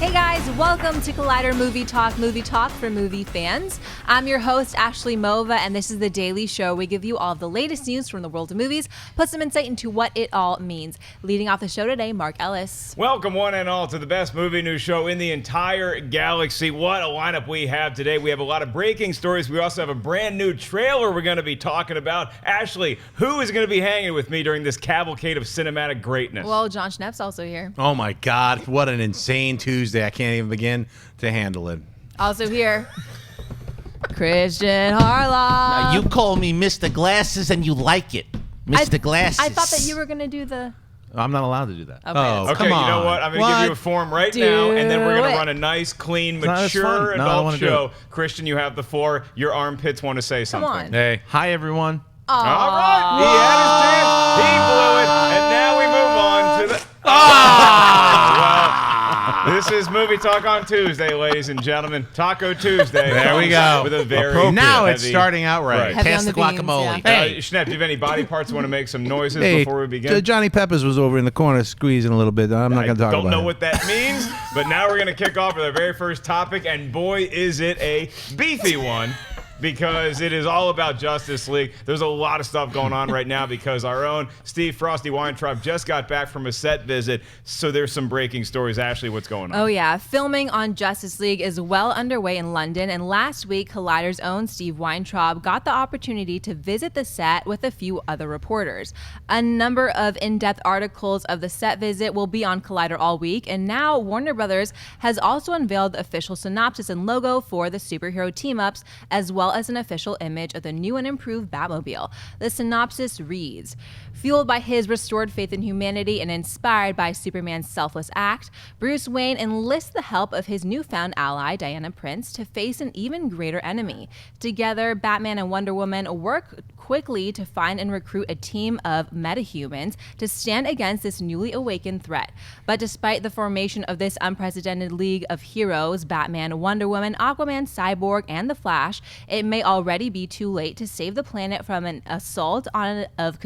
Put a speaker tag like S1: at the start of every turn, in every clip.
S1: Hey guys, welcome to Collider Movie Talk for movie fans. I'm your host, Ashley Mova, and this is the daily show. We give you all of the latest news from the world of movies, put some insight into what it all means. Leading off the show today, Mark Ellis.
S2: Welcome one and all to the best movie news show in the entire galaxy. What a lineup we have today. We have a lot of breaking stories. We also have a brand new trailer we're going to be talking about. Ashley, who is going to be hanging with me during this cavalcade of cinematic greatness?
S1: Well, Jon Schnepp's also here.
S3: Oh my God, what an insane Tuesday. I can't even begin to handle it.
S1: Also here, Kristian Harloff.
S4: You call me Mr. Glasses and you like it. Mr. Glasses.
S1: I thought that you were going to do the...
S3: I'm not allowed to do that.
S1: Okay,
S2: Okay, you know what? I'm going to give you a form right now, and then we're going to run a nice, clean, mature adult show. Kristian, you have the floor. Your armpits want to say something.
S1: on.
S3: Hey, hi everyone.
S2: All right. He had his chance. He blew it. And now we move on to the... Well, this is Movie Talk on Tuesday, ladies and gentlemen. Taco Tuesday.
S3: There we go.
S2: With a very
S3: Now it's
S2: heavy-
S3: starting out right.
S1: Heavy
S4: Pass
S1: on
S4: the
S1: the beans,
S4: guacamole.
S1: yeah.
S2: Hey, Schnepp, do you have any body parts you want to make some noises
S3: Hey,
S2: before we begin?
S3: Johnny Peppers was over in the corner squeezing a little bit. I'm not going to talk about it.
S2: I don't know what that means, but now we're going to kick off with our very first topic, and boy, is it a beefy one. Because it is all about Justice League. There's a lot of stuff going on right now because our own Steve Frosty Weintraub just got back from a set visit. So there's some breaking stories. Ashley, what's going on?
S1: Oh yeah, filming on Justice League is well underway in London, and last week Collider's own Steve Weintraub got the opportunity to visit the set with a few other reporters. A number of in-depth articles of the set visit will be on Collider all week, and now Warner Brothers has also unveiled the official synopsis and logo for the superhero team-ups, as well as an official image of the new and improved Batmobile. The synopsis reads, fueled by his restored faith in humanity and inspired by Superman's selfless act, Bruce Wayne enlists the help of his newfound ally, Diana Prince, to face an even greater enemy. Together, Batman and Wonder Woman work quickly to find and recruit a team of metahumans to stand against this newly awakened threat. But despite the formation of this unprecedented league of heroes, Batman, Wonder Woman, Aquaman, Cyborg, and The Flash, it may already be too late to save the planet from an assault of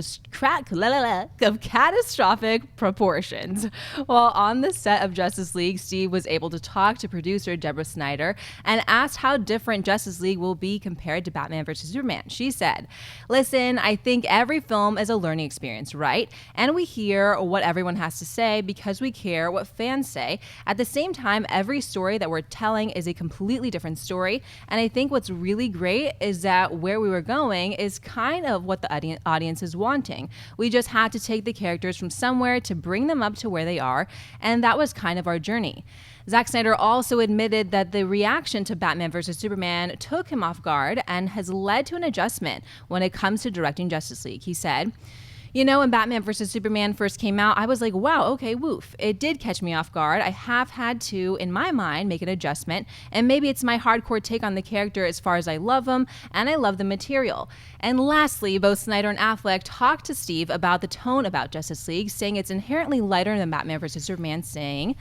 S1: catastrophic proportions. While on the set of Justice League, Steve was able to talk to producer Deborah Snyder and asked how different Justice League will be compared to Batman vs. Superman. She said, listen, I think every film is a learning experience, right? And we hear what everyone has to say because we care what fans say. At the same time, every story that we're telling is a completely different story. And I think what's really great is that where we were going is kind of what the audience is wanting. We just had to take the characters from somewhere to bring them up to where they are. And that was kind of our journey. Zack Snyder also admitted that the reaction to Batman vs. Superman took him off guard and has led to an adjustment when it comes to directing Justice League. He said, you know, when Batman vs. Superman first came out, I was like, wow, okay, woof. It did catch me off guard. I have had to, in my mind, make an adjustment. And maybe it's my hardcore take on the character as far as I love him, and I love the material. And lastly, both Snyder and Affleck talked to Steve about the tone about Justice League, saying it's inherently lighter than Batman vs. Superman, saying,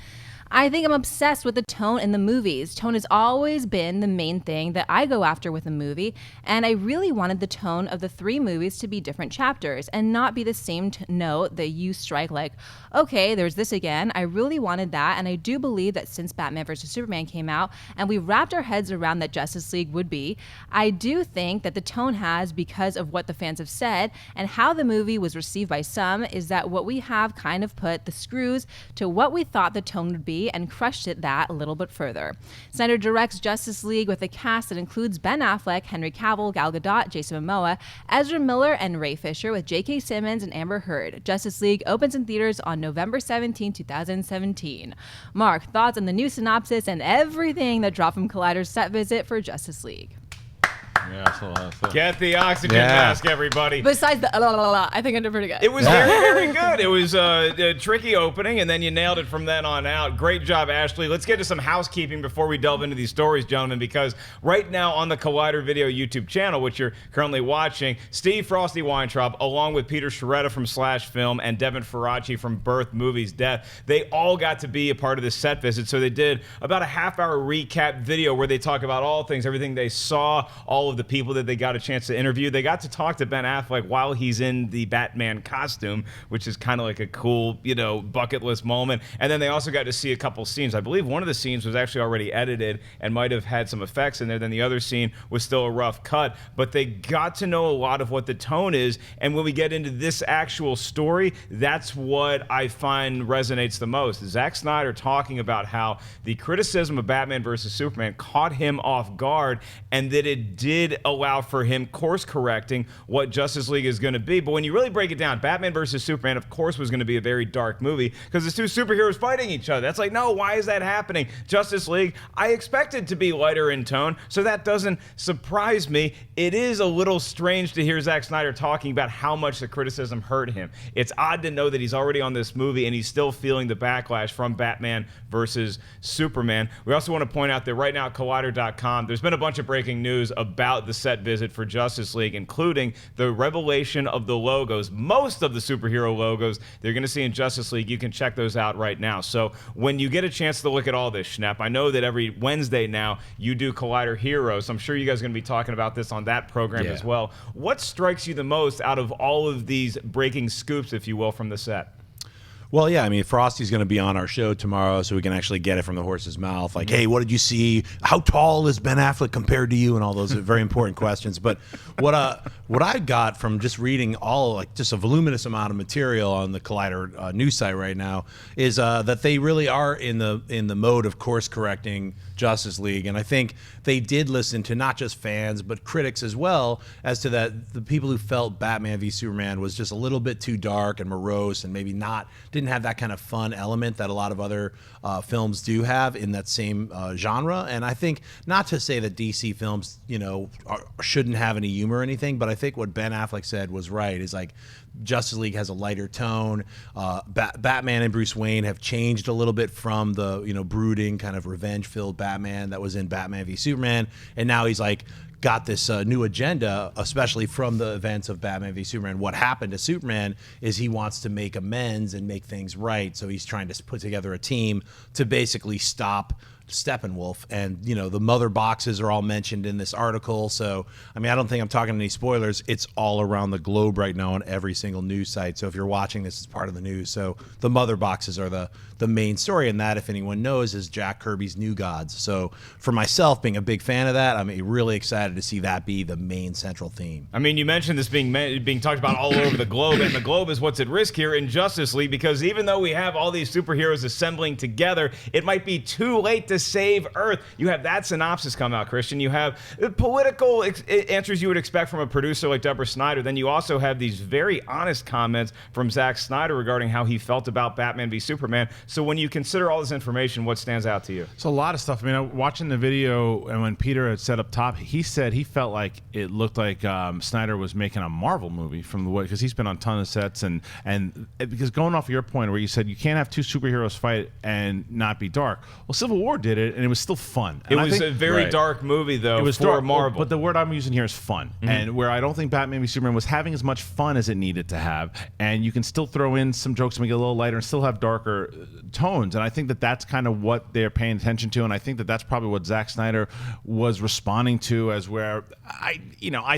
S1: I think I'm obsessed with the tone in the movies. Tone has always been the main thing that I go after with a movie, and I really wanted the tone of the three movies to be different chapters and not be the same note that you strike like, okay, there's this again. I really wanted that, and I do believe that since Batman vs. Superman came out and we wrapped our heads around that Justice League would be, I do think that the tone has, because of what the fans have said and how the movie was received by some, is that what we have kind of put the screws to what we thought the tone would be and crushed it that a little bit further. Snyder directs Justice League with a cast that includes Ben Affleck, Henry Cavill, Gal Gadot, Jason Momoa, Ezra Miller, and Ray Fisher, with J.K. Simmons and Amber Heard. Justice League opens in theaters on November 17, 2017. Mark, thoughts on the new synopsis and everything that dropped from Collider's set visit for Justice League?
S3: Yeah, so.
S2: Get the oxygen mask, everybody.
S1: Besides the I think I did pretty good.
S2: It was very, very good. It was a tricky opening, and then you nailed it from then on out. Great job, Ashley. Let's get to some housekeeping before we delve into these stories, gentlemen, because right now on the Collider Video YouTube channel, which you're currently watching, Steve Frosty Weintraub, along with Peter Sciaretta from Slash Film and Devin Faraci from Birth Movies Death, they all got to be a part of this set visit. So they did about a half-hour recap video where they talk about all things, everything they saw, all of the people that they got a chance to interview. They got to talk to Ben Affleck while he's in the Batman costume, which is kind of like a cool, bucket list moment. And then they also got to see a couple scenes. I believe one of the scenes was actually already edited and might have had some effects in there. Then the other scene was still a rough cut. But they got to know a lot of what the tone is. And when we get into this actual story, that's what I find resonates the most. Zack Snyder talking about how the criticism of Batman versus Superman caught him off guard, and that it did allow for him course correcting what Justice League is going to be. But when you really break it down, Batman versus Superman, of course, was going to be a very dark movie because it's two superheroes fighting each other. That's like, no, why is that happening? Justice League, I expect it to be lighter in tone, so that doesn't surprise me. It is a little strange to hear Zack Snyder talking about how much the criticism hurt him. It's odd to know that he's already on this movie and he's still feeling the backlash from Batman versus Superman. We also want to point out that right now at Collider.com, there's been a bunch of breaking news about the set visit for Justice League, including the revelation of the logos. Most of the superhero logos they're going to see in Justice League, you can check those out right now. So when you get a chance to look at all this, Schnepp, I know that every Wednesday now you do Collider Heroes. I'm sure you guys are going to be talking about this on that program as well. What strikes you the most out of all of these breaking scoops, if you will, from the set?
S3: Well, yeah, I mean, Frosty's going to be on our show tomorrow, so we can actually get it from the horse's mouth. Like, hey, what did you see? How tall is Ben Affleck compared to you? And all those very important questions. But what I got from just reading just a voluminous amount of material on the Collider news site right now is that they really are in the mode of course correcting Justice League, and I think they did listen to not just fans but critics as well as to that the people who felt Batman v Superman was just a little bit too dark and morose and maybe didn't have that kind of fun element that a lot of other films do have in that same genre. And I think, not to say that DC films shouldn't have any humor or anything, but I think what Ben Affleck said was right, is like Justice League has a lighter tone. Batman and Bruce Wayne have changed a little bit from the brooding kind of revenge-filled Batman that was in Batman v Superman, and now he's like got this new agenda, especially from the events of Batman v Superman. What happened to Superman is he wants to make amends and make things right, so he's trying to put together a team to basically stop Steppenwolf. And the mother boxes are all mentioned in this article, so I mean, I don't think I'm talking any spoilers. It's all around the globe right now on every single news site, so if you're watching this as part of the news. So the mother boxes are the main story, and that, if anyone knows, is Jack Kirby's New Gods. So for myself, being a big fan of that, I'm really excited to see that be the main central theme.
S2: I mean, you mentioned this being talked about all over the globe, and the globe is what's at risk here in Justice League, because even though we have all these superheroes assembling together, it might be too late to save Earth. You have that synopsis come out, Kristian. You have political answers you would expect from a producer like Deborah Snyder. Then you also have these very honest comments from Zack Snyder regarding how he felt about Batman v Superman. So when you consider all this information, what stands out to you?
S5: It's a lot of stuff. I mean, watching the video, and when Peter had said up top, he said he felt like it looked like Snyder was making a Marvel movie from the way, because he's been on a ton of sets, and because going off of your point where you said you can't have two superheroes fight and not be dark. Well, Civil War did it, and it was still fun.
S2: And it was a very dark movie, though. It was for dark, Marvel.
S5: But the word I'm using here is fun, and where I don't think Batman v Superman was having as much fun as it needed to have, and you can still throw in some jokes to make it a little lighter and still have darker tones. And I think that that's kind of what they're paying attention to, and I think that that's probably what Zack Snyder was responding to, as where I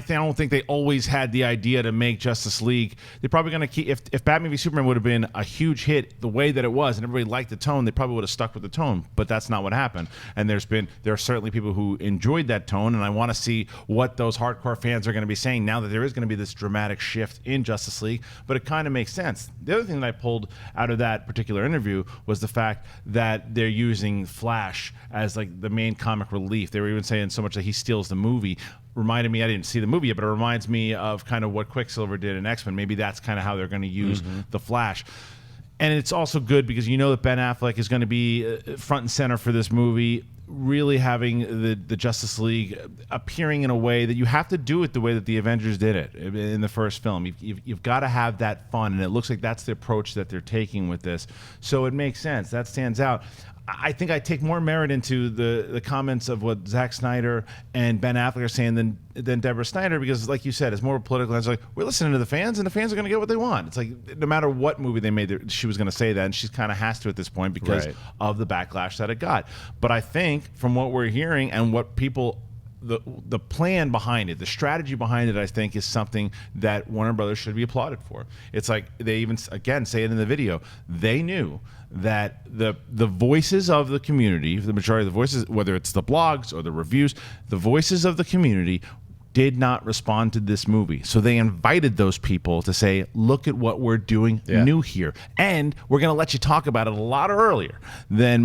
S5: don't think they always had the idea to make Justice League. They're probably going to keep, if Batman v Superman would have been a huge hit the way that it was and everybody liked the tone, they probably would have stuck with the tone, but that's not what happened. And there are certainly people who enjoyed that tone, and I want to see what those hardcore fans are going to be saying now that there is going to be this dramatic shift in Justice League. But it kind of makes sense. The other thing that I pulled out of that particular interview was the fact that they're using Flash as like the main comic relief. They were even saying so much that he steals the movie. Reminded me, I didn't see the movie yet, but it reminds me of kind of what Quicksilver did in X-Men. Maybe that's kind of how they're going to use the Flash. And it's also good because you know that Ben Affleck is going to be front and center for this movie, really having the Justice League appearing in a way that you have to do it the way that the Avengers did it in the first film. You've got to have that fun, and it looks like that's the approach that they're taking with this. So it makes sense. That stands out. I think I take more merit into the comments of what Zack Snyder and Ben Affleck are saying than Deborah Snyder, because, like you said, it's more political. It's like, we're listening to the fans, and the fans are going to get what they want. It's like, no matter what movie they made, she was going to say that, and she kind of has to at this point because of the backlash that it got. But I think from what we're hearing and what people the plan behind it, the strategy behind it, I think is something that Warner Brothers should be applauded for. It's like they even again say it in the video. They knew that the voices of the community, the majority of the voices, whether it's the blogs or the reviews, the voices of the community did not respond to this movie. So they invited those people to say, look at what we're doing new here. And we're going to let you talk about it a lot earlier than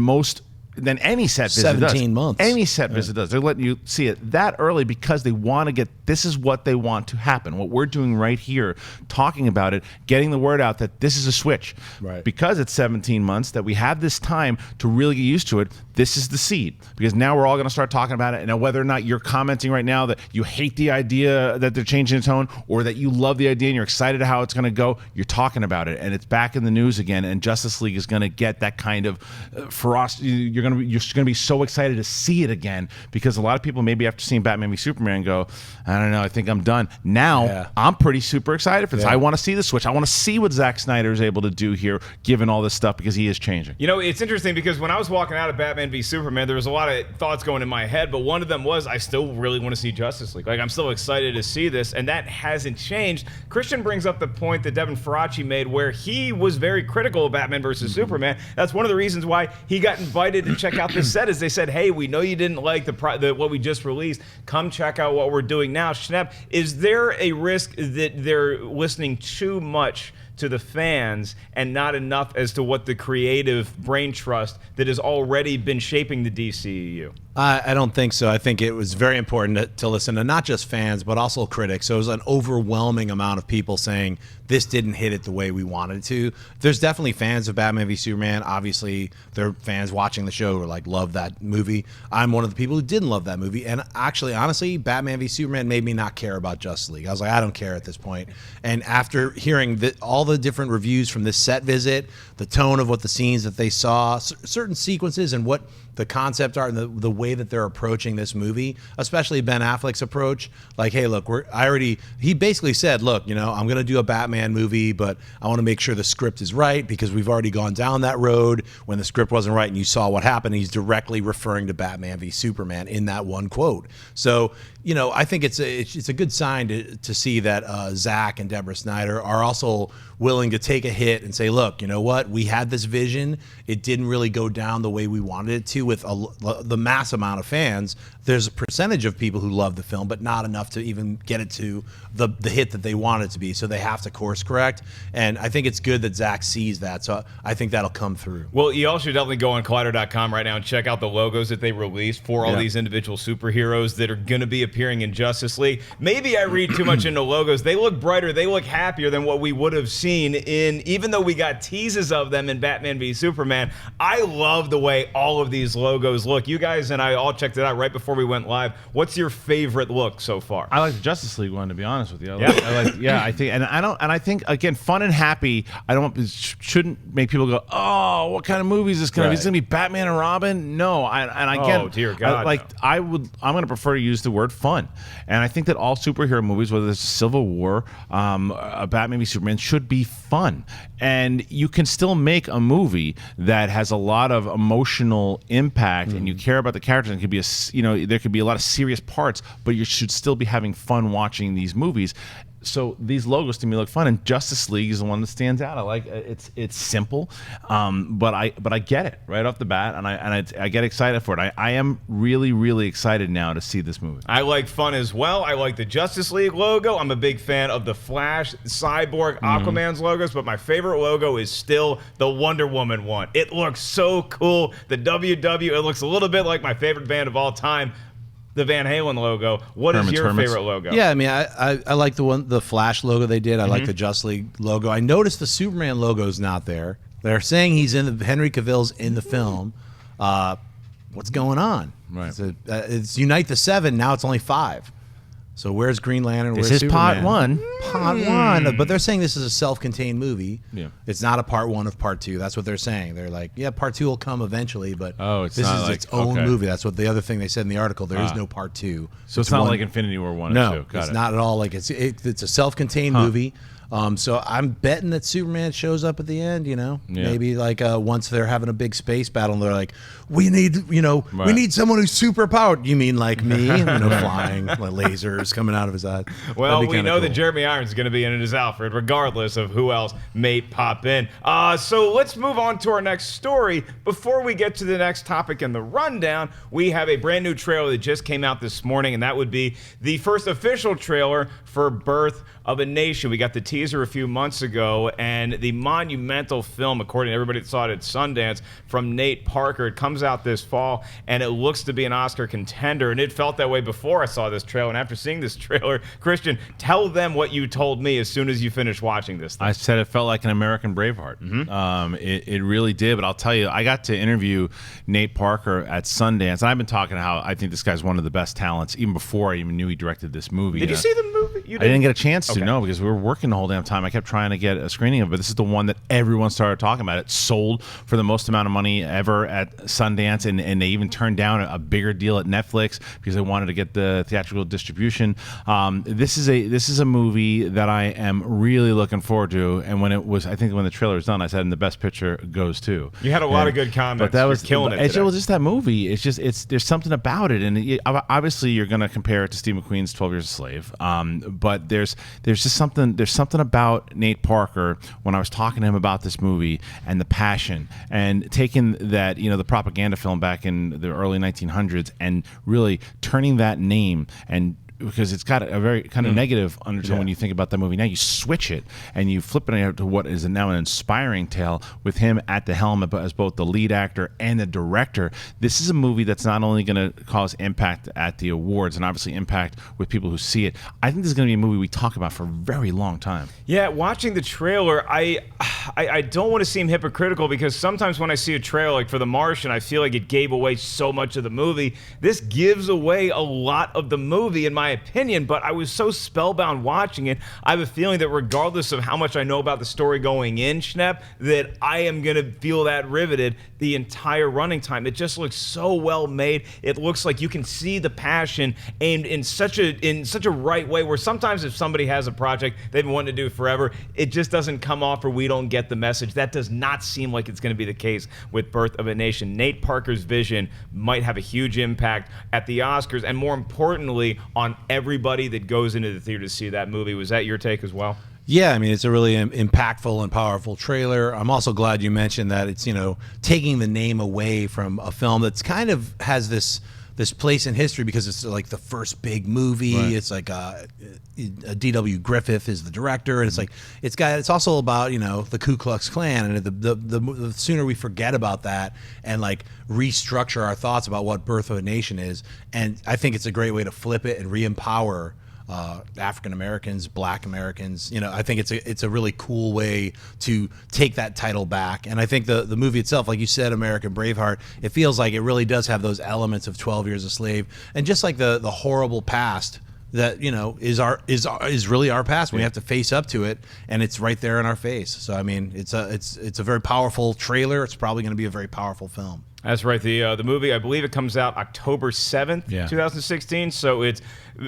S5: any set visit
S3: 17 months.
S5: Any set visit does. They're letting you see it that early because they want to get, this is what they want to happen. What we're doing right here, talking about it, getting the word out that this is a switch.
S3: Right.
S5: Because it's 17 months, that we have this time to really get used to it, this is the seed. Because now we're all going to start talking about it. And whether or not you're commenting right now that you hate the idea that they're changing the tone, or that you love the idea and you're excited how it's going to go, you're talking about it. And it's back in the news again. And Justice League is going to get that kind of ferocity. You're going to be so excited to see it again, because a lot of people maybe after seeing Batman v Superman go, I don't know, I think I'm done. Now I'm pretty super excited for this. I want to see the switch. I want to see what Zack Snyder is able to do here, given all this stuff, because he is changing.
S2: You know, it's interesting because when I was walking out of Batman v Superman, there was a lot of thoughts going in my head, but one of them was I still really want to see Justice League. Like, I'm still excited to see this, and that hasn't changed. Kristian brings up the point that Devin Faraci made where he was very critical of Batman versus Superman. That's one of the reasons why he got invited to check out this set, is they said, hey, we know you didn't like what we just released. Come check out what we're doing now. Schnepp, is there a risk that they're listening too much to the fans and not enough as to what the creative brain trust that has already been shaping the DCEU?
S3: I don't think so. I think it was very important to listen to not just fans, but also critics. So it was an overwhelming amount of people saying this didn't hit it the way we wanted it to. There's definitely fans of Batman v Superman. Obviously, there are fans watching the show who are like, love that movie. I'm one of the people who didn't love that movie. And actually, honestly, Batman v Superman made me not care about Justice League. I was like, I don't care at this point. And after hearing all the different reviews from this set visit, the tone of what the scenes that they saw, certain sequences and what the concept art and the way that they're approaching this movie, especially Ben Affleck's approach, like, hey, look, he basically said, look, you know, I'm going to do a Batman movie, but I want to make sure the script is right because we've already gone down that road when the script wasn't right and you saw what happened. He's directly referring to Batman v Superman in that one quote. So, you know, I think it's a good sign to see that Zack and Deborah Snyder are also willing to take a hit and say, look, you know what, we had this vision. It didn't really go down the way we wanted it to with the mass amount of fans. There's a percentage of people who love the film, but not enough to even get it to the hit that they want it to be. So they have to course correct. And I think it's good that Zack sees that. So I think that'll come through.
S2: Well, you all should definitely go on Collider.com right now and check out the logos that they released for all these individual superheroes that are going to be appearing in Justice League. Maybe I read too much into logos. They look brighter. They look happier than what we would have seen even though we got teases of them in Batman v Superman. I love the way all of these logos look. You guys and I all checked it out right before we went live. What's your favorite look so far?
S5: I like the Justice League one, to be honest with you. I think again, fun and happy. Shouldn't make people go, oh, what kind of movie is this going to be? It's going to be Batman and Robin? No,
S2: oh dear God,
S5: I'm going to prefer to use the word fun, and I think that all superhero movies, whether it's Civil War, a Batman v Superman, should be fun, and you can still make a movie that has a lot of emotional impact, and you care about the characters. And it could be there could be a lot of serious parts, but you should still be having fun watching these movies. So these logos to me look fun, and Justice League is the one that stands out. I like it's simple, but I get it right off the bat, and I get excited for it. I am really, really excited now to see this movie.
S2: I like fun as well. I like the Justice League logo. I'm a big fan of the Flash, Cyborg, Aquaman's logos, but my favorite logo is still the Wonder Woman one. It looks so cool. The WW, it looks a little bit like my favorite band of all time, the Van Halen logo. What is your favorite logo?
S3: Yeah, I mean, I like the Flash logo they did. I like the Justice League logo. I noticed the Superman logo is not there. They're saying Henry Cavill's in the film. What's going on?
S5: Right.
S3: It's Unite the Seven. Now it's only 5. So where's Green Lantern? Where's
S5: This is
S3: Superman?
S5: part 1.
S3: Part 1. But they're saying this is a self-contained movie.
S5: Yeah.
S3: It's not a part 1 of part 2. That's what they're saying. They're like, yeah, part 2 will come eventually, but
S5: this
S3: is its own movie. That's what the other thing they said in the article. There is no part 2.
S5: So it's not like Infinity War 1 and 2.
S3: No, it's not at all like it's a self-contained movie. So I'm betting that Superman shows up at the end. Maybe like once they're having a big space battle, and they're like, we need someone who's super powered. You mean like me? Flying like lasers coming out of his eyes.
S2: Well, we know that Jeremy Irons is going to be in it as Alfred, regardless of who else may pop in. So let's move on to our next story. Before we get to the next topic in the rundown, we have a brand new trailer that just came out this morning, and that would be the first official trailer for Birth of a Nation. We got the teaser a few months ago, and the monumental film, according to everybody that saw it at Sundance, from Nate Parker. It comes out this fall, and it looks to be an Oscar contender, and it felt that way before I saw this trailer. And after seeing this trailer, Kristian, tell them what you told me as soon as you finished watching this thing.
S5: I said it felt like an American Braveheart. It really did, but I'll tell you, I got to interview Nate Parker at Sundance, and I've been talking how I think this guy's one of the best talents, even before I even knew he directed this movie.
S2: Did you see the movie?
S5: I didn't get a chance to, no, because we were working the whole damn time. I kept trying to get a screening of it, but this is the one that everyone started talking about. It sold for the most amount of money ever at Sundance, and they even turned down a bigger deal at Netflix because they wanted to get the theatrical distribution. This is a movie that I am really looking forward to, and when the trailer was done, I said, and the best picture goes to.
S2: You had a lot of good comments.
S5: But that was
S2: killing it.
S5: Well, just that movie. There's something about it, and obviously you're going to compare it to Steve McQueen's 12 Years a Slave. But there's just something about Nate Parker when I was talking to him about this movie and the passion and taking that, the propaganda film back in the early 1900s and really turning that name, and because it's got a very kind of negative undertone when you think about that movie. Now you switch it and you flip it to what is now an inspiring tale with him at the helm as both the lead actor and the director. This is a movie that's not only going to cause impact at the awards and obviously impact with people who see it. I think this is going to be a movie we talk about for a very long time.
S2: Yeah, watching the trailer, I don't want to seem hypocritical, because sometimes when I see a trailer like for The Martian, I feel like it gave away so much of the movie. This gives away a lot of the movie, in my opinion, but I was so spellbound watching it. I have a feeling that regardless of how much I know about the story going in, Schnepp, that I am going to feel that riveted the entire running time. It just looks so well made. It looks like you can see the passion aimed in such a right way, where sometimes if somebody has a project they've been wanting to do forever, it just doesn't come off, or we don't get the message. That does not seem like it's going to be the case with Birth of a Nation. Nate Parker's vision might have a huge impact at the Oscars, and more importantly, on everybody that goes into the theater to see that movie. Was that your take as well?
S3: Yeah, I mean, it's a really impactful and powerful trailer. I'm also glad you mentioned that it's, taking the name away from a film that's kind of has this place in history because it's like the first big movie. Right. It's like D.W. Griffith is the director, and it's also about the Ku Klux Klan, and the sooner we forget about that and like restructure our thoughts about what Birth of a Nation is, and I think it's a great way to flip it and re-empower African Americans, Black Americans. I think it's a really cool way to take that title back. And I think the movie itself, like you said, American Braveheart, it feels like it really does have those elements of 12 Years a Slave, and just like the horrible past that is really our past. We have to face up to it, and it's right there in our face. So I mean, it's a very powerful trailer. It's probably going to be a very powerful film.
S2: That's right. The movie, I believe it comes out October 7th, 2016. So it's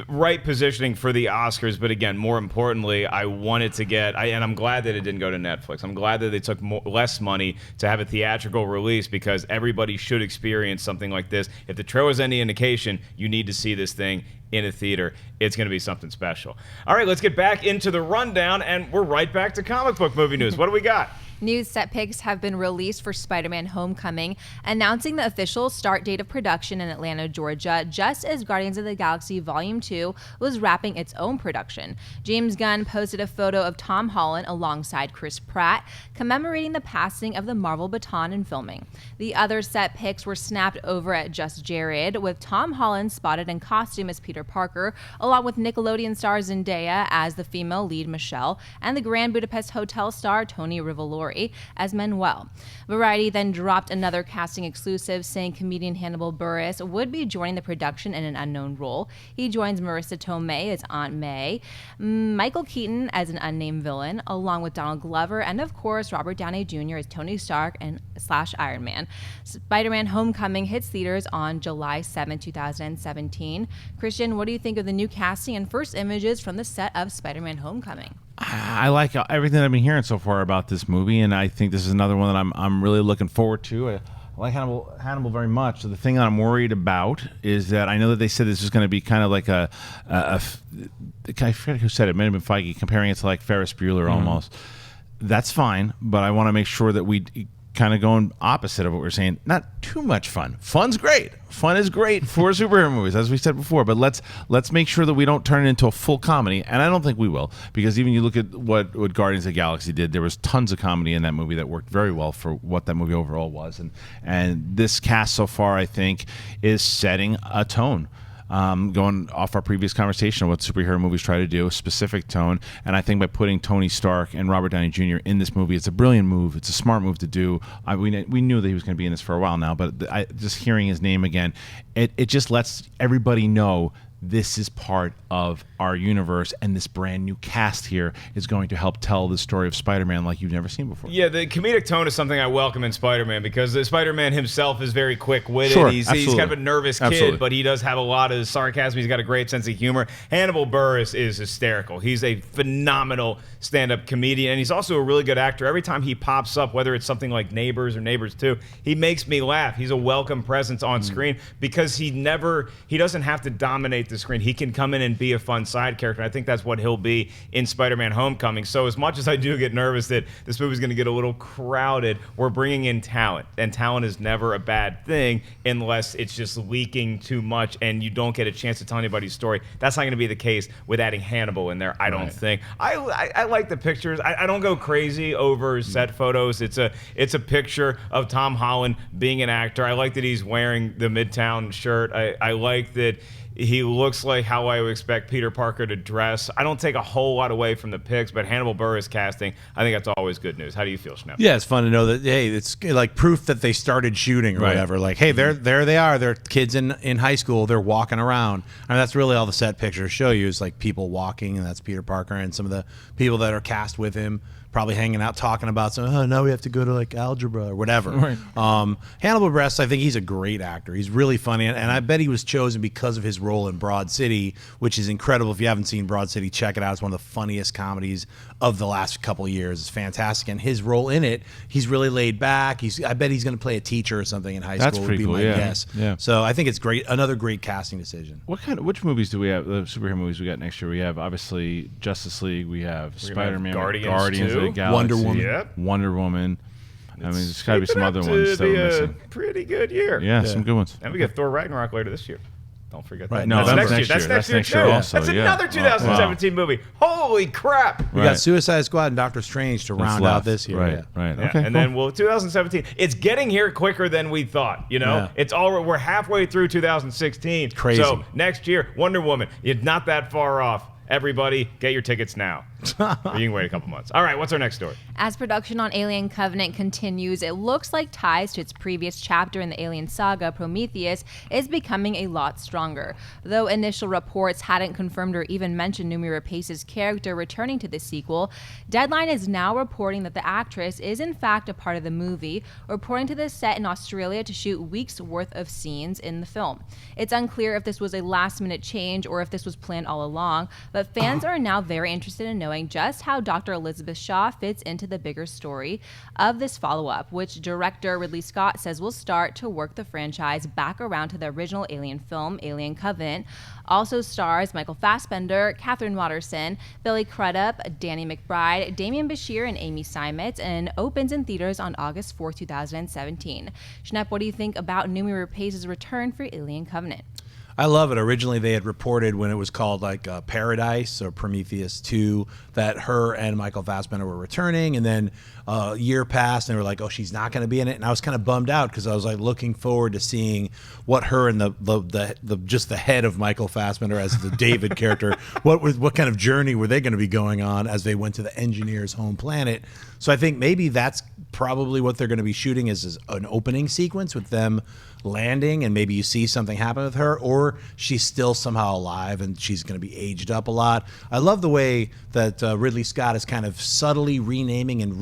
S2: right positioning for the Oscars. But again, more importantly, I wanted to and I'm glad that it didn't go to Netflix. I'm glad that they took less money to have a theatrical release, because everybody should experience something like this. If the trailer is any indication, you need to see this thing in a theater. It's going to be something special. All right, let's get back into the rundown, and we're right back to comic book movie news. What do we got?
S1: New set pics have been released for Spider-Man Homecoming, announcing the official start date of production in Atlanta, Georgia, just as Guardians of the Galaxy Volume 2 was wrapping its own production. James Gunn posted a photo of Tom Holland alongside Chris Pratt, commemorating the passing of the Marvel baton in filming. The other set pics were snapped over at Just Jared, with Tom Holland spotted in costume as Peter Parker, along with Nickelodeon star Zendaya as the female lead Michelle, and the Grand Budapest Hotel star Tony Rivolori as Manuel. Variety then dropped another casting exclusive, saying comedian Hannibal Buress would be joining the production in an unknown role. He joins Marissa Tomei as Aunt May, Michael Keaton as an unnamed villain, along with Donald Glover, and of course Robert Downey Jr. as Tony Stark and / Iron Man. Spider-Man Homecoming hits theaters on July 7, 2017. Kristian, what do you think of the new casting and first images from the set of Spider-Man Homecoming?
S5: I like everything I've been hearing so far about this movie, and I think this is another one that I'm really looking forward to. I like Hannibal very much. So the thing that I'm worried about is that I know that they said this is going to be kind of like I forget who said it. It may have been Feige, comparing it to like Ferris Bueller almost. That's fine, but I want to make sure that we kind of going opposite of what we're saying. Not too much fun. Fun's great. Fun is great for superhero movies, as we said before. But let's make sure that we don't turn it into a full comedy, and I don't think we will, because even you look at what Guardians of the Galaxy did, there was tons of comedy in that movie that worked very well for what that movie overall was, and this cast so far, I think, is setting a tone. Going off our previous conversation of what superhero movies try to do, a specific tone, and I think by putting Tony Stark and Robert Downey Jr. in this movie, it's a brilliant move. It's a smart move to do. We knew that he was going to be in this for a while now, but just hearing his name again, it just lets everybody know this is part of our universe, and this brand new cast here is going to help tell the story of Spider-Man like you've never seen before.
S2: Yeah, the comedic tone is something I welcome in Spider-Man, because the Spider-Man himself is very quick-witted.
S5: Sure,
S2: he's kind of a nervous kid,
S5: Absolutely.
S2: but he does have a lot of sarcasm. He's got a great sense of humor. Hannibal Buress is hysterical. He's a phenomenal stand-up comedian, and he's also a really good actor. Every time he pops up, whether it's something like Neighbors or Neighbors 2, he makes me laugh. He's a welcome presence on screen, because he doesn't have to dominate the screen. He can come in and be a fun side character. I think that's what he'll be in Spider-Man Homecoming. So as much as I do get nervous that this movie's going to get a little crowded, we're bringing in talent, and talent is never a bad thing unless it's just leaking too much and you don't get a chance to tell anybody's story. That's not going to be the case with adding Hannibal in there, I don't think. I like the pictures. I don't go crazy over set photos. It's a picture of Tom Holland being an actor. I like that he's wearing the Midtown shirt. I like that he looks like how I would expect Peter Parker to dress. I don't take a whole lot away from the pics, but Hannibal Buress casting, I think that's always good news. How do you feel, Schnepp?
S3: Yeah, it's fun to know that, hey, it's like proof that they started shooting or whatever. Like, hey, there they are. They're kids in high school. They're walking around. I mean, that's really all the set pictures show you is like people walking, and that's Peter Parker and some of the people that are cast with him. Probably hanging out talking about now we have to go to like algebra or whatever. Right. Hannibal Buress, I think he's a great actor. He's really funny, and I bet he was chosen because of his role in Broad City, which is incredible. If you haven't seen Broad City, check it out. It's one of the funniest comedies of the last couple of years. It's fantastic, and his role in it, he's really laid back. I bet he's going to play a teacher or something in high school.
S5: That's pretty
S3: would be
S5: cool,
S3: my guess.
S5: Yeah.
S3: So I think it's great. Another great casting decision.
S5: Which movies do we have? The superhero movies we got next year. We have obviously Justice League. We have Spider-Man,
S2: Guardians
S5: of the
S2: 2,
S5: Galaxy,
S3: Wonder Woman.
S2: Yep.
S5: Wonder Woman. I mean, there's got to be some
S2: Shaping
S5: other
S2: up
S5: ones that
S2: to be
S5: we're
S2: a
S5: missing.
S2: pretty good year.
S5: Yeah, some good ones.
S2: And we get Thor Ragnarok later this year. Don't forget
S3: Right.
S2: that.
S3: No,
S2: that's
S3: that's
S2: next year. That's next year
S5: too.
S2: too.
S5: Also,
S2: That's
S5: yeah.
S2: another 2017 movie. Holy crap!
S3: We got Suicide Squad and Doctor Strange to round out this year.
S5: Right,
S3: Yeah.
S5: right.
S2: Yeah,
S5: Okay,
S2: and then 2017. It's getting here quicker than we thought. We're halfway through 2016.
S3: Crazy.
S2: So next year, Wonder Woman. It's not that far off. Everybody, get your tickets now. Or you can wait a couple months. All right, what's our next story?
S1: As production on Alien Covenant continues, it looks like ties to its previous chapter in the Alien saga, Prometheus, is becoming a lot stronger. Though initial reports hadn't confirmed or even mentioned Noomi Rapace's character returning to the sequel, Deadline is now reporting that the actress is in fact a part of the movie, reporting to the set in Australia to shoot weeks' worth of scenes in the film. It's unclear if this was a last-minute change or if this was planned all along, but fans are now very interested in knowing just how Dr. Elizabeth Shaw fits into the bigger story of this follow-up, which director Ridley Scott says will start to work the franchise back around to the original Alien film, Alien Covenant. Also stars Michael Fassbender, Catherine Watterson, Billy Crudup, Danny McBride, Damian Bashir, and Amy Seimetz, and opens in theaters on August 4, 2017. Schnepp, what do you think about Noomi Rapace's return for Alien Covenant?
S3: I love it. Originally, they had reported when it was called like Paradise or Prometheus 2 that her and Michael Fassbender were returning, and then a year passed and they were like, oh, she's not going to be in it. And I was kind of bummed out because I was like looking forward to seeing what her and the just the head of Michael Fassbender as the David character, what kind of journey were they going to be going on as they went to the engineer's home planet. So I think maybe that's probably what they're going to be shooting is an opening sequence with them landing, and maybe you see something happen with her, or she's still somehow alive and she's going to be aged up a lot. I love the way that Ridley Scott is kind of subtly renaming and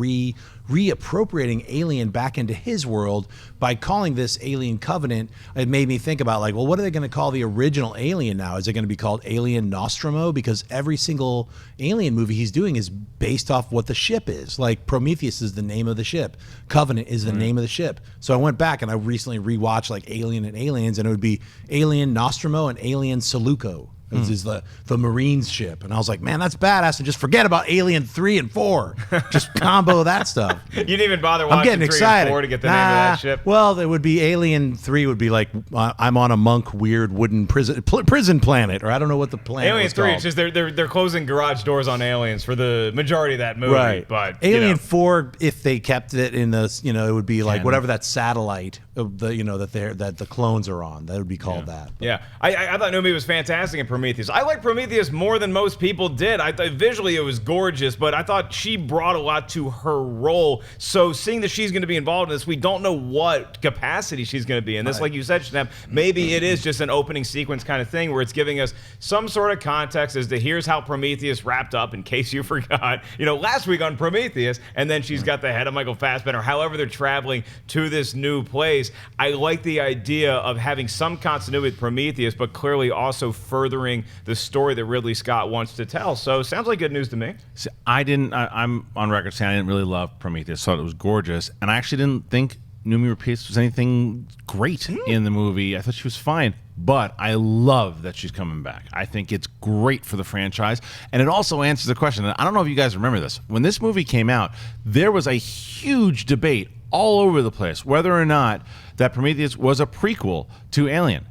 S3: reappropriating Alien back into his world by calling this Alien Covenant. It made me think about, like, well, what are they going to call the original Alien now? Is it going to be called Alien Nostromo? Because every single Alien movie he's doing is based off what the ship is. Like, Prometheus is the name of the ship. Covenant is the name of the ship. So I went back and I recently rewatched, like, Alien and Aliens, and it would be Alien Nostromo and Alien Suluco. This is the Marines ship. And I was like, man, that's badass. And just forget about Alien 3 and 4. Just combo that stuff.
S2: You didn't even bother watching
S3: I'm getting
S2: 3
S3: excited.
S2: and 4 to get the name of that ship?
S3: Well, it would be Alien 3 would be like, I'm on a monk weird wooden prison planet, or I don't know what the planet
S2: Alien
S3: was
S2: 3,
S3: called.
S2: it's just they're closing garage doors on aliens for the majority of that movie.
S3: Right.
S2: But
S3: Alien 4, if they kept it in the, it would be like
S5: Canon.
S3: whatever that satellite of the, that the clones are on. That would be called that.
S2: Yeah, I thought Noomi was fantastic in Prometheus. I like Prometheus more than most people did. I thought visually it was gorgeous, but I thought she brought a lot to her role. So seeing that she's going to be involved in this, we don't know what capacity she's going to be in this. Like you said, Schnepp, maybe it is just an opening sequence kind of thing where it's giving us some sort of context as to here's how Prometheus wrapped up, in case you forgot, last week on Prometheus, and then she's got the head of Michael Fassbender, however they're traveling to this new place. I like the idea of having some continuity with Prometheus, but clearly also furthering the story that Ridley Scott wants to tell. So sounds like good news to me.
S5: See, I'm on record saying I didn't really love Prometheus. Thought it was gorgeous, and I actually didn't think Noomi Rapace was anything great in the movie. I thought she was fine, but I love that she's coming back. I think it's great for the franchise, and it also answers the question. And I don't know if you guys remember this. When this movie came out, there was a huge debate all over the place whether or not that Prometheus was a prequel to Alien.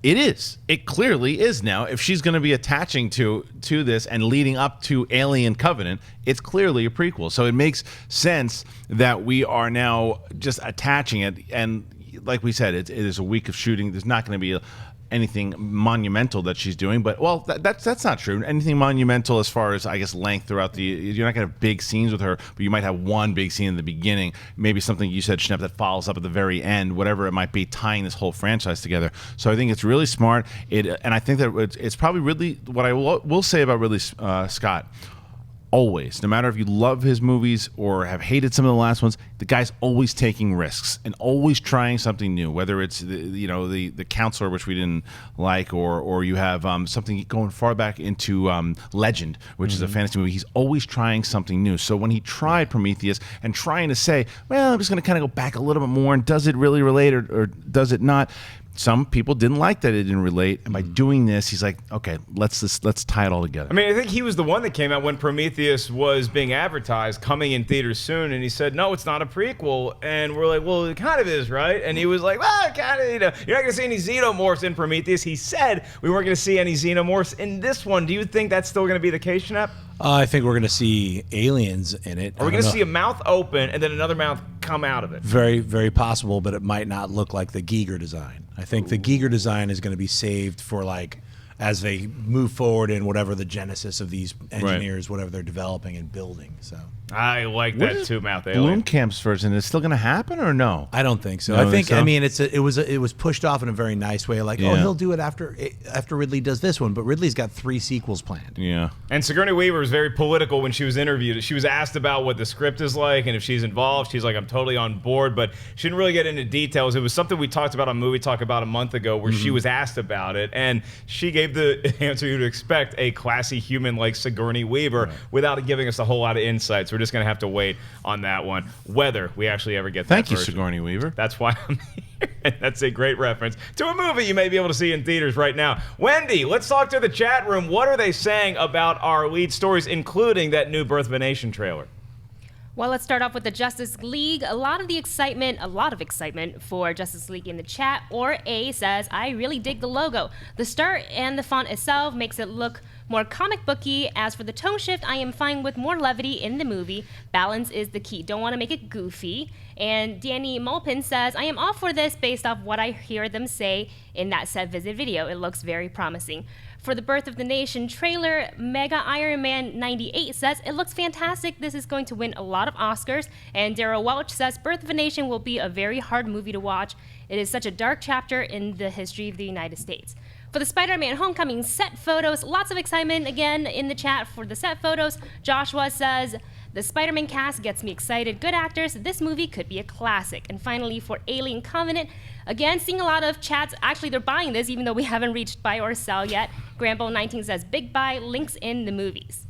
S5: It is. It clearly is now. If she's going to be attaching to this and leading up to Alien Covenant, it's clearly a prequel. So it makes sense that we are now just attaching it. And like we said, it is a week of shooting. There's not going to be anything monumental that she's doing, but that's not true. Anything monumental as far as, I guess, length throughout you're not gonna have big scenes with her, but you might have one big scene in the beginning, maybe something you said, Schnepp, that follows up at the very end, whatever it might be, tying this whole franchise together. So I think it's really smart. And I think that it's probably Ridley. What I will say about Ridley Scott, always, no matter if you love his movies or have hated some of the last ones, the guy's always taking risks and always trying something new. Whether it's the Counselor, which we didn't like, or you have something going far back into Legend, which is a fantasy movie. He's always trying something new. So when he tried Prometheus and trying to say, well, I'm just going to kind of go back a little bit more, and does it really relate or does it not? Some people didn't like that it didn't relate, and by doing this, he's like, okay, let's tie it all together.
S2: I mean, I think he was the one that came out when Prometheus was being advertised, coming in theaters soon, and he said, no, it's not a prequel. And we're like, well, it kind of is, right? And he was like, well, it kind of, you're not going to see any xenomorphs in Prometheus. He said we weren't going to see any xenomorphs in this one. Do you think that's still going to be the case, Schnepp?
S3: I think we're going to see aliens in it.
S2: Are we going to see a mouth open and then another mouth come out of it?
S3: Very, very possible, but it might not look like the Giger design. I think the Giger design is going to be saved for, like, as they move forward in whatever the genesis of these engineers, whatever they're developing and building. So
S2: I like that two-mouth alien.
S5: Blomkamp's version is still going to happen or no?
S3: I don't think so.
S5: You don't
S3: I think
S5: think so?
S3: I mean it was pushed off in a very nice way. Like, oh, he'll do it after Ridley does this one, but Ridley's got 3 sequels planned.
S5: Yeah.
S2: And Sigourney Weaver was very political when she was interviewed. She was asked about what the script is like and if she's involved. She's like, I'm totally on board, but she didn't really get into details. It was something we talked about on Movie Talk about a month ago where she was asked about it, and she gave the answer you'd expect, a classy human like Sigourney Weaver, without giving us a whole lot of insights. We're just going to have to wait on that one, whether we actually ever get that
S5: Thank you,
S2: version.
S5: Sigourney Weaver.
S2: That's why I'm here. And that's a great reference to a movie you may be able to see in theaters right now. Wendy, let's talk to the chat room. What are they saying about our lead stories, including that new Birth of a Nation trailer?
S6: Well, let's start off with the Justice League. A lot of excitement for Justice League in the chat. Or A says, I really dig the logo. The start and the font itself makes it look more comic booky. As for the tone shift, I am fine with more levity in the movie. Balance is the key. Don't want to make it goofy. And Danny Mulpin says, I am all for this based off what I hear them say in that set visit video. It looks very promising. For the Birth of the Nation trailer, Mega Iron Man 98 says, it looks fantastic. This is going to win a lot of Oscars. And Daryl Welch says, Birth of a Nation will be a very hard movie to watch. It is such a dark chapter in the history of the United States. For the Spider-Man Homecoming set photos, lots of excitement again in the chat for the set photos. Joshua says, The Spider-Man cast gets me excited. Good actors. This movie could be a classic. And finally, for Alien Covenant, again, seeing a lot of chats. Actually, they're buying this, even though we haven't reached buy or sell yet. Grambo19 says, big buy, links in the movies.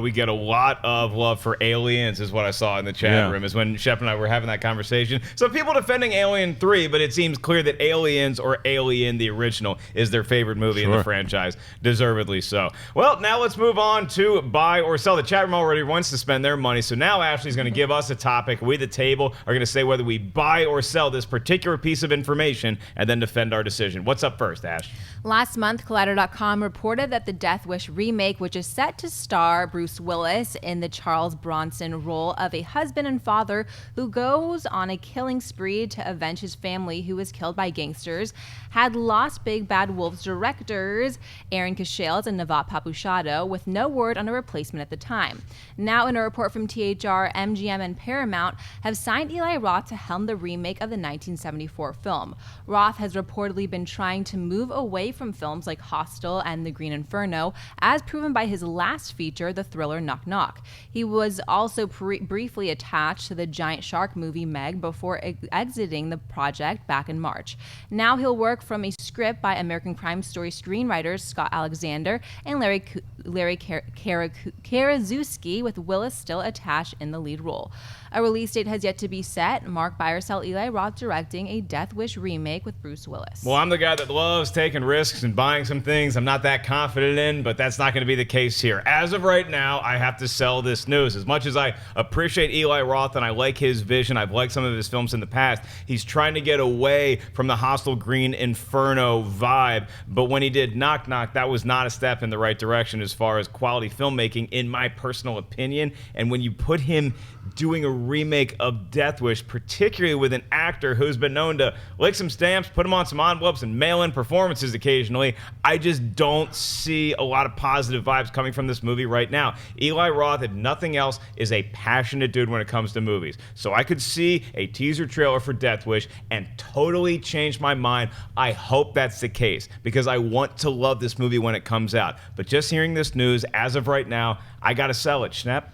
S2: We get a lot of love for Aliens, is what I saw in the chat room, is when Shep and I were having that conversation. So people defending Alien 3, but it seems clear that Aliens, or Alien the original, is their favorite movie in the franchise. Deservedly so. Well, now let's move on to buy or sell. The chat room already wants to spend their money, so now Ashley's going to give us a topic. We, the table, are going to say whether we buy or sell this particular piece of information and then defend our decision. What's up first, Ash?
S1: Last month, Collider.com reported that the Death Wish remake, which is set to star Bruce Willis in the Charles Bronson role of a husband and father who goes on a killing spree to avenge his family who was killed by gangsters, had lost Big Bad Wolf's directors Aaron Kashales and Navat Papuchado, with no word on a replacement at the time. Now, in a report from THR, MGM and Paramount have signed Eli Roth to helm the remake of the 1974 film. Roth has reportedly been trying to move away from films like Hostel and The Green Inferno, as proven by his last feature, the thriller Knock Knock. He was also briefly attached to the giant shark movie Meg before exiting the project back in March. Now he'll work from a script by American Crime Story screenwriters Scott Alexander and Larry Karaszewski, with Willis still attached in the lead role. A release date has yet to be set. Mark buy or sell Eli Roth directing a Death Wish remake with Bruce Willis.
S2: Well, I'm the guy that loves taking risks and buying some things I'm not that confident in, but that's not going to be the case here. As of right now, I have to sell this news. As much as I appreciate Eli Roth and I like his vision, I've liked some of his films in the past, he's trying to get away from the Hostel Green Inferno vibe. But when he did Knock Knock, that was not a step in the right direction as far as quality filmmaking, in my personal opinion. And when you put him doing a remake of Death Wish, particularly with an actor who's been known to lick some stamps, put them on some envelopes, and mail in performances occasionally, I just don't see a lot of positive vibes coming from this movie right now. Eli Roth, if nothing else, is a passionate dude when it comes to movies. So I could see a teaser trailer for Death Wish and totally change my mind. I hope that's the case, because I want to love this movie when it comes out. But just hearing this news, as of right now, I gotta sell it. Schnepp?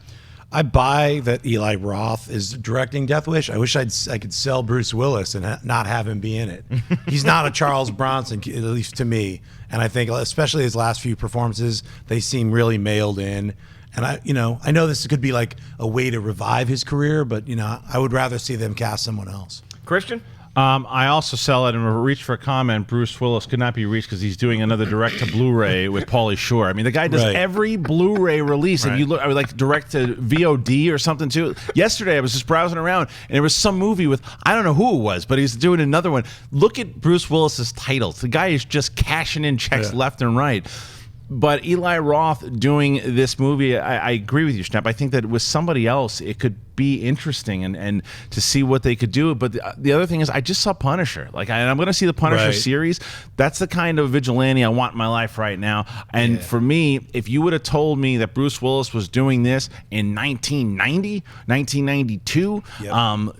S3: I buy that Eli Roth is directing Death Wish. I wish I could sell Bruce Willis and not have him be in it. He's not a Charles Bronson, at least to me. And I think, especially his last few performances, they seem really mailed in. And I know this could be like a way to revive his career, but I would rather see them cast someone else.
S2: Kristian?
S5: I also sell it and reach for a comment. Bruce Willis could not be reached because he's doing another direct to Blu-ray with Pauly Shore. I mean, the guy does every Blu-ray release, and you look, I would like direct to VOD or something too. Yesterday, I was just browsing around, and there was some movie with, I don't know who it was, but he's doing another one. Look at Bruce Willis's titles. The guy is just cashing in checks left and right. But Eli Roth doing this movie, I agree with you, Schnepp. I think that with somebody else, it could be interesting and to see what they could do. But the other thing is, I just saw Punisher. I'm going to see the Punisher series. That's the kind of vigilante I want in my life right now. And for me, if you would have told me that Bruce Willis was doing this in 1990, 1992,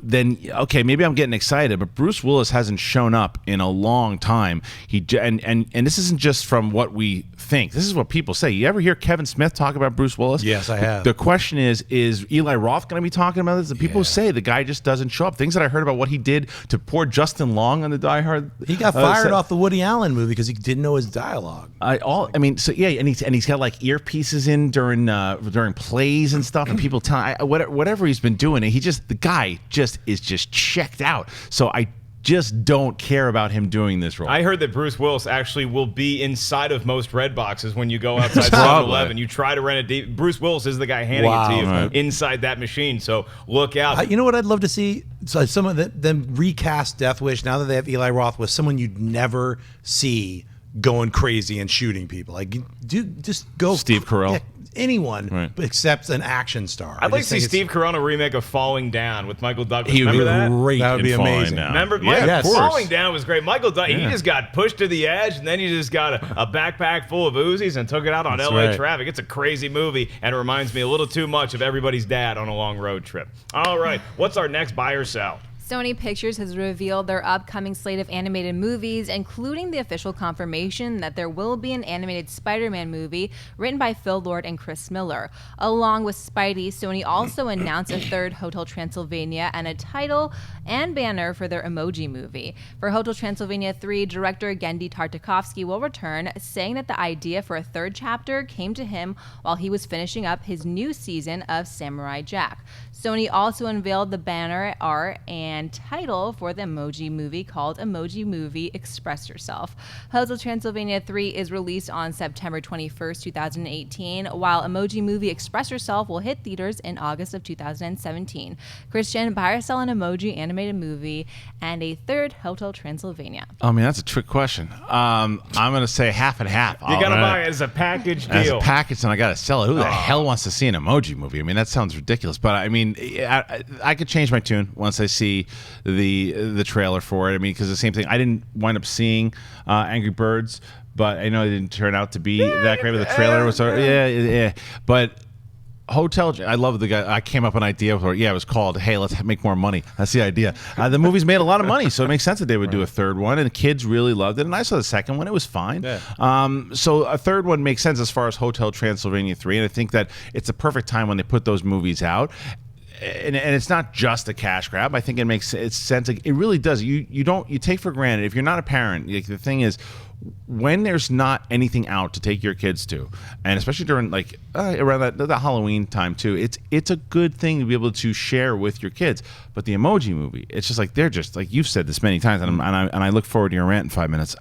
S5: then, okay, maybe I'm getting excited. But Bruce Willis hasn't shown up in a long time. And this isn't just from what we think. This is what people say. You ever hear Kevin Smith talk about Bruce Willis?
S3: Yes, I have.
S5: The question is Eli Roth going to be talking about this? The people say the guy just doesn't show up. Things that I heard about what he did to poor Justin Long on the Die Hard.
S3: He got fired off the Woody Allen movie because he didn't know his dialogue.
S5: And he's got like earpieces in during plays and stuff, and people tell whatever he's been doing, the guy is just checked out. So I just don't care about him doing this role.
S2: I heard that Bruce Willis actually will be inside of most red boxes when you go outside 7-Eleven. You try to rent a Bruce Willis is the guy handing it to you inside that machine. So look out.
S3: You know what I'd love to see? So some of them recast Death Wish now that they have Eli Roth with someone you'd never see going crazy and shooting people. Like, just go
S5: Steve Carell.
S3: Yeah, anyone except an action star.
S2: I'd like to see Steve Carell in a remake of Falling Down with Michael Douglas.
S3: He would
S2: Remember that?
S3: Great. That would be amazing.
S2: Remember? Falling Down was great. Michael Douglas, he just got pushed to the edge, and then he just got a backpack full of Uzis and took it out on LA traffic. It's a crazy movie, and it reminds me a little too much of Everybody's Dad on a long road trip. All right, what's our next buy or sell?
S1: Sony Pictures has revealed their upcoming slate of animated movies, including the official confirmation that there will be an animated Spider-Man movie written by Phil Lord and Chris Miller. Along with Spidey, Sony also announced a third Hotel Transylvania and a title and banner for their Emoji movie. For Hotel Transylvania 3, director Genndy Tartakovsky will return, saying that the idea for a third chapter came to him while he was finishing up his new season of Samurai Jack. Sony also unveiled the banner art and title for the Emoji movie called Emoji Movie Express Yourself. Hotel Transylvania 3 is released on September 21st, 2018, while Emoji Movie Express Yourself will hit theaters in August of 2017. Kristian, buy or sell an Emoji animated movie and a third Hotel Transylvania?
S5: I mean, that's a trick question. I'm going to say half and half.
S2: You got to buy it as a package deal.
S5: As a package, and I got to sell it. Who the hell wants to see an Emoji movie? I mean, that sounds ridiculous. But I mean, I could change my tune once I see the trailer for it. I mean, because the same thing, I didn't wind up seeing Angry Birds, but I know it didn't turn out to be that great. But the trailer was, yeah. But Hotel, I love the guy. I came up with an idea for it. Yeah, it was called, hey, let's make more money. That's the idea. The movie's made a lot of money, so it makes sense that they would do a third one. And the kids really loved it. And I saw the second one. It was fine. Yeah. So a third one makes sense as far as Hotel Transylvania 3. And I think that it's a perfect time when they put those movies out. And it's not just a cash grab. I think it makes sense. It really does. You take for granted, if you're not a parent, like, the thing is, when there's not anything out to take your kids to, and especially during around that Halloween time too, it's a good thing to be able to share with your kids. But the Emoji movie, it's just like, they're just like, you've said this many times, and I look forward to your rant in 5 minutes.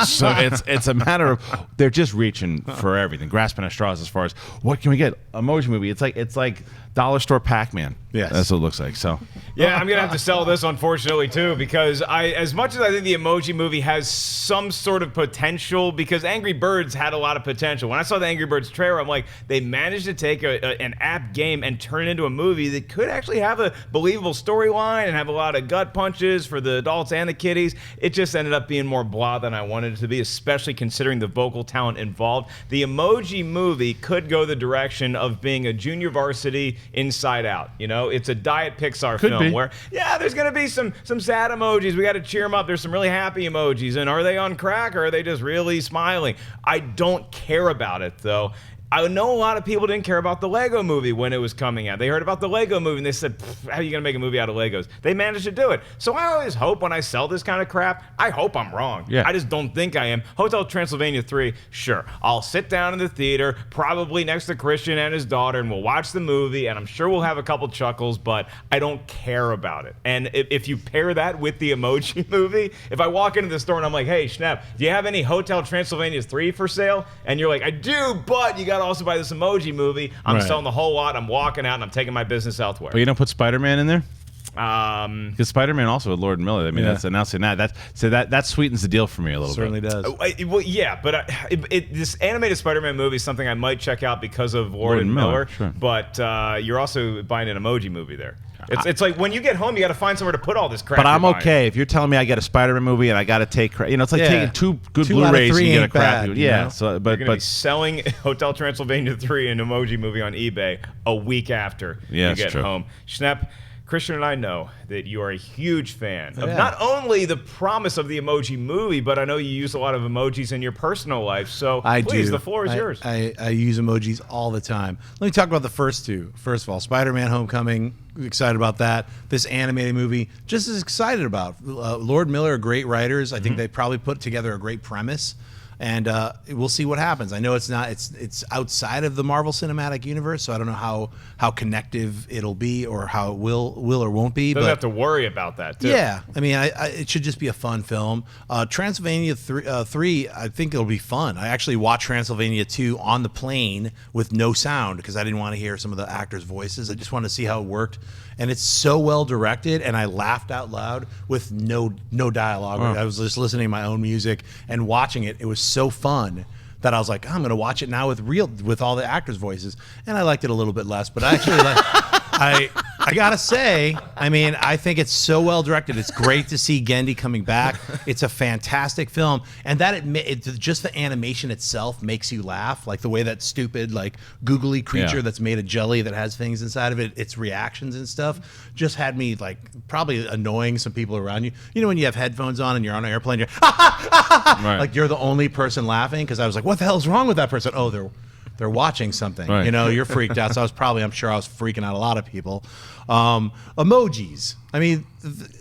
S5: So it's a matter of, they're just reaching for everything, grasping at straws as far as what can we get. Emoji movie, it's like dollar store Pac-Man.
S3: Yes.
S5: That's what it looks like. So
S2: yeah, I'm gonna have to sell this, unfortunately, too, because as much as I think the Emoji movie has some sort of potential, because Angry Birds had a lot of potential. When I saw the Angry Birds trailer, I'm like, they managed to take an app game and turn it into a movie that could actually have a believable storyline and have a lot of gut punches for the adults and the kiddies. It just ended up being more blah than I wanted it to be, especially considering the vocal talent involved. The Emoji movie could go the direction of being a Junior Varsity Inside Out. You know, it's a diet Pixar film where, yeah, there's going to be some sad emojis. We got to cheer them up. There's some really happy emojis. And are they on crack, or are they just really smiling? I don't care about it, though. I know a lot of people didn't care about the Lego movie when it was coming out. They heard about the Lego movie and they said, how are you going to make a movie out of Legos? They managed to do it. So I always hope when I sell this kind of crap, I hope I'm wrong.
S5: Yeah.
S2: I just don't think I am. Hotel Transylvania 3, sure. I'll sit down in the theater, probably next to Kristian and his daughter, and we'll watch the movie, and I'm sure we'll have a couple chuckles, but I don't care about it. And if you pair that with the Emoji movie, if I walk into the store and I'm like, hey, Schnepp, do you have any Hotel Transylvania 3 for sale? And you're like, I do, but you got to also buy this Emoji movie. I'm selling the whole lot. I'm walking out and I'm taking my business elsewhere.
S5: But you don't put Spider-Man in there? Because Spider-Man also with Lord and Miller. I mean, that's announcing that. That sweetens the deal for me a little
S3: Certainly
S5: bit.
S3: does.
S2: Well, yeah, but this animated Spider-Man movie is something I might check out because of Lord and Miller.
S5: Sure.
S2: But you're also buying an Emoji movie there. It's like when you get home, you got to find somewhere to put all this crap.
S5: But I'm okay if you're telling me I get a Spider-Man movie and I got to take, it's like taking two good
S3: Two out of
S5: Blu-rays and
S3: three
S5: you get a
S3: ain't
S5: crappy.
S3: bad,
S5: Yeah,
S3: you know?
S5: so
S2: You're going to be selling Hotel Transylvania 3 and Emoji movie on eBay a week after you get home. Schnepp, Kristian and I know that you are a huge fan of not only the promise of the Emoji movie, but I know you use a lot of emojis in your personal life. So please, the floor is yours.
S3: I use emojis all the time. Let me talk about the first two. First of all, Spider-Man Homecoming, excited about that. This animated movie, just as excited about. Lord Miller are great writers. I think they probably put together a great premise. And we'll see what happens. I know it's not. It's outside of the Marvel Cinematic Universe, so I don't know how connective it'll be or how it will or won't be.
S2: Doesn't have to worry about that, too.
S3: Yeah, I mean, it should just be a fun film. Transylvania 3, I think it'll be fun. I actually watched Transylvania 2 on the plane with no sound because I didn't want to hear some of the actors' voices. I just wanted to see how it worked. And it's so well directed, and I laughed out loud with no dialogue.
S5: Oh.
S3: I was just listening to my own music and watching it. It was so fun that I was like, I'm going to watch it now with all the actors' voices. And I liked it a little bit less, but I actually I gotta say, I mean, I think it's so well directed. It's great to see Gendy coming back. It's a fantastic film, and just the animation itself makes you laugh, like the way that stupid, like googly creature that's made of jelly that has things inside of it, its reactions and stuff, just had me like probably annoying some people around you. You know when you have headphones on and you're on an airplane, you're like you're the only person laughing because I was like, what the hell's wrong with that person? Oh, they're watching something.
S5: Right.
S3: You know, you're freaked out. So I'm sure I was freaking out a lot of people. Emojis. I mean,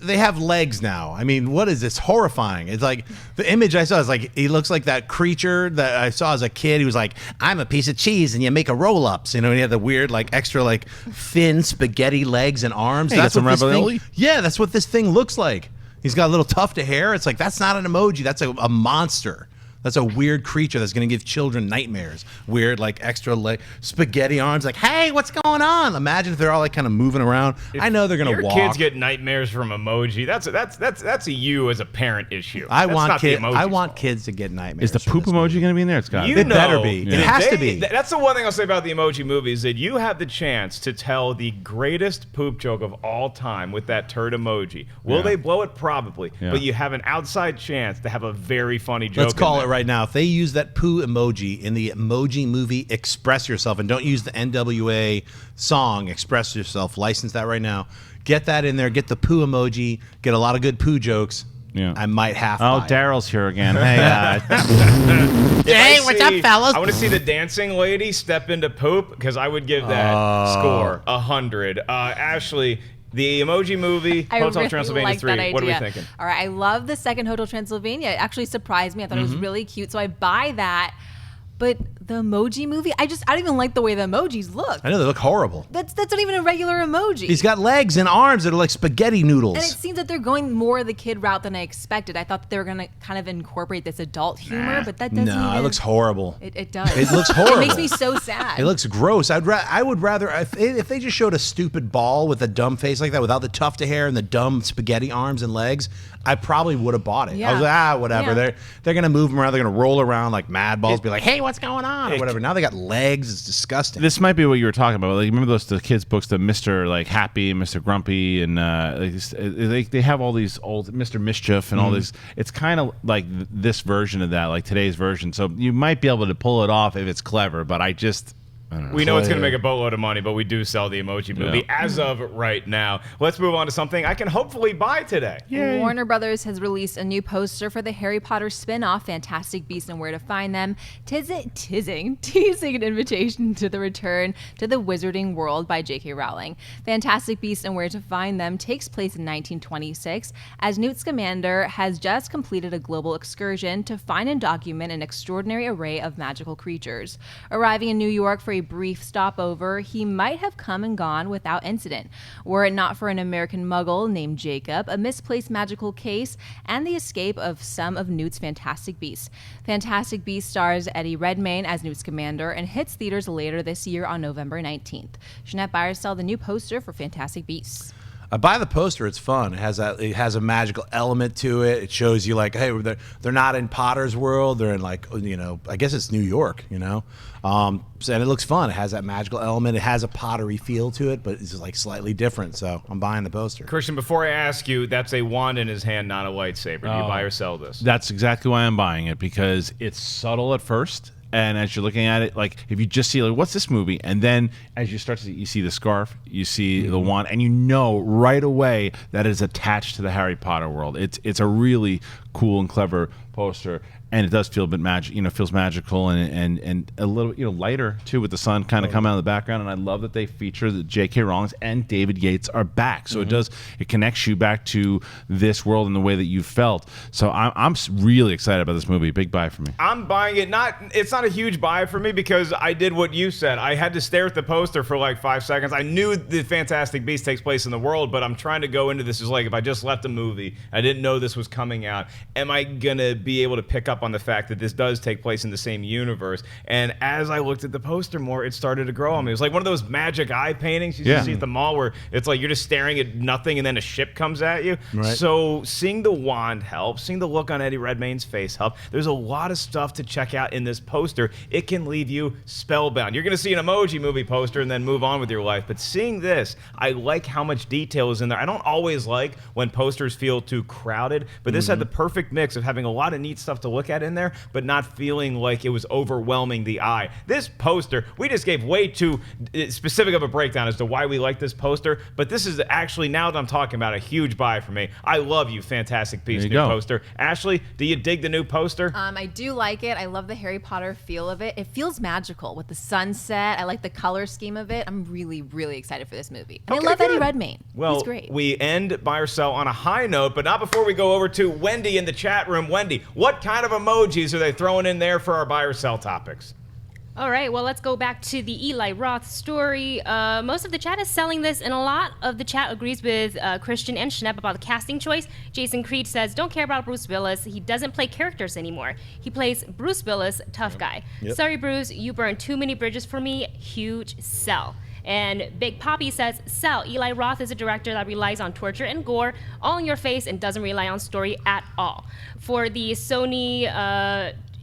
S3: they have legs now. I mean, what is this? Horrifying. It's like the image I saw is like, he looks like that creature that I saw as a kid. He was like, I'm a piece of cheese and you make a roll-ups. You know, and he had the weird, like extra, like thin spaghetti legs and arms.
S5: Hey,
S3: that's
S5: got
S3: what
S5: some
S3: this
S5: ravioli?
S3: thing, yeah, that's what this thing looks like. He's got a little tuft of hair. It's like, that's not an emoji. That's a monster. That's a weird creature that's going to give children nightmares. Weird, like extra spaghetti arms. Like, hey, what's going on? Imagine if they're all like kind of moving around. I know they're going to walk.
S2: Your kids get nightmares from emoji. That's a you as a parent issue.
S3: I
S2: That's
S3: want
S2: not the
S3: kids.
S2: emoji's
S3: I want
S2: fault.
S3: kids to get nightmares.
S5: Is the
S3: from
S5: poop
S3: this
S5: emoji
S3: movie.
S5: going to be in there? It's got to
S2: You
S5: be.
S3: It better be.
S2: Yeah.
S3: It has to be.
S2: That's the one thing I'll say about the emoji movie is that you have the chance to tell the greatest poop joke of all time with that turd emoji. Will they blow it? Probably.
S5: Yeah.
S2: But you have an outside chance to have a very funny joke.
S3: Let's call it right now. If they use that poo emoji in the Emoji movie Express Yourself, and don't use the NWA song Express Yourself, license that right now. Get that in there. Get the poo emoji. Get a lot of good poo jokes.
S5: Yeah.
S3: I might have to.
S5: Oh,
S3: buy it.
S5: Daryl's here again. Hey,
S4: Hey, what's up, fellas?
S2: I want to see the dancing lady step into poop because I would give that score 100. Ashley, the Emoji movie,
S1: I
S2: Hotel
S1: really
S2: Transylvania
S1: like
S2: 3.
S1: that idea.
S2: What are we thinking?
S1: All right, I love the second Hotel Transylvania. It actually surprised me. I thought it was really cute, so I buy that. But the Emoji movie, I don't even like the way the emojis look.
S3: I know they look horrible.
S1: That's not even a regular emoji.
S3: He's got legs and arms that are like spaghetti noodles.
S1: And it seems that they're going more the kid route than I expected. I thought that they were going to kind of incorporate this adult humor, but that doesn't
S3: No,
S1: even...
S3: it looks horrible.
S1: It does.
S3: It looks horrible.
S1: It makes me so sad.
S3: It looks gross. I would rather if they just showed a stupid ball with a dumb face like that without the tuft of hair and the dumb spaghetti arms and legs, I probably would have bought it. I was like, whatever.
S1: Yeah.
S3: They're gonna move them around. They're gonna roll around like mad balls. Be like, hey, what's going on or whatever. Now they got legs. It's disgusting.
S5: this might be what you were talking about. Like, remember the kids' books, the Mr. like Happy and Mr. Grumpy, and they have all these old Mr. Mischief and all these. It's kind of like this version of that, like today's version. So you might be able to pull it off if it's clever. But I don't know.
S2: We know it's going to make a boatload of money, but we do sell the Emoji movie as of right now. Let's move on to something I can hopefully buy today.
S1: Warner Brothers has released a new poster for the Harry Potter spin-off Fantastic Beasts and Where to Find Them, teasing an invitation to the return to the Wizarding World by J.K. Rowling. Fantastic Beasts and Where to Find Them takes place in 1926 as Newt Scamander has just completed a global excursion to find and document an extraordinary array of magical creatures. Arriving in New York for a brief stopover, he might have come and gone without incident, were it not for an American muggle named Jacob, a misplaced magical case, and the escape of some of Newt's fantastic beasts. Fantastic Beasts stars Eddie Redmayne as Newt Scamander and hits theaters later this year on November 19th. Schnepp buyers sell the new poster for Fantastic Beasts.
S3: I buy the poster. It's fun. It has a magical element to it. It shows you like, hey, they're not in Potter's world. They're in like, I guess it's New York, and it looks fun. It has that magical element. It has a pottery feel to it, but it's just like slightly different. So I'm buying the poster.
S2: Kristian, before I ask you, that's a wand in his hand, not a lightsaber. Do you buy or sell this?
S5: That's exactly why I'm buying it, because it's subtle at first. And as you're looking at it, like if you just see like, what's this movie? And then as you start to see, you see the scarf, you see the wand, and you know right away that it is attached to the Harry Potter world. It's a really cool and clever poster. And it does feel a bit magic, feels magical and a little, lighter too, with the sun kind of coming out of the background. And I love that they feature that J.K. Rowling and David Yates are back. So it connects you back to this world in the way that you felt. So I'm really excited about this movie. Big buy for me.
S2: I'm buying it. It's not a huge buy for me because I did what you said. I had to stare at the poster for like 5 seconds. I knew the Fantastic Beast takes place in the world, but I'm trying to go into this as like if I just left a movie, I didn't know this was coming out. Am I gonna be able to pick up on the fact that this does take place in the same universe. And as I looked at the poster more, it started to grow on me. It was like one of those magic eye paintings you see at the mall where it's like you're just staring at nothing and then a ship comes at you.
S3: Right.
S2: So seeing the wand helps, seeing the look on Eddie Redmayne's face help. There's a lot of stuff to check out in this poster. It can leave you spellbound. You're going to see an Emoji movie poster and then move on with your life. But seeing this, I like how much detail is in there. I don't always like when posters feel too crowded, but this had the perfect mix of having a lot of neat stuff to look at in there, but not feeling like it was overwhelming the eye. This poster, we just gave way too specific of a breakdown as to why we like this poster, but this is actually, now that I'm talking about, a huge buy for me. I love you, Fantastic Beasts new poster. Ashley, do you dig the new poster?
S1: I do like it. I love the Harry Potter feel of it. It feels magical with the sunset. I like the color scheme of it. I'm really, really excited for this movie. And I love Eddie Redmayne.
S2: Well,
S1: he's great.
S2: We end buy or sell on a high note, but not before we go over to Wendy in the chat room. Wendy, what kind of emojis are they throwing in there for our buy or sell topics?
S6: All right, well, let's go back to the Eli Roth story. Most of the chat is selling this, and a lot of the chat agrees with Kristian and Schnepp about the casting choice. Jason Creed says, don't care about Bruce Willis. He doesn't play characters anymore. He plays Bruce Willis, tough guy. Sorry, Bruce, you burned too many bridges for me. Huge sell. And Big Poppy says, sell. Eli Roth is a director that relies on torture and gore all in your face and doesn't rely on story at all. For the Sony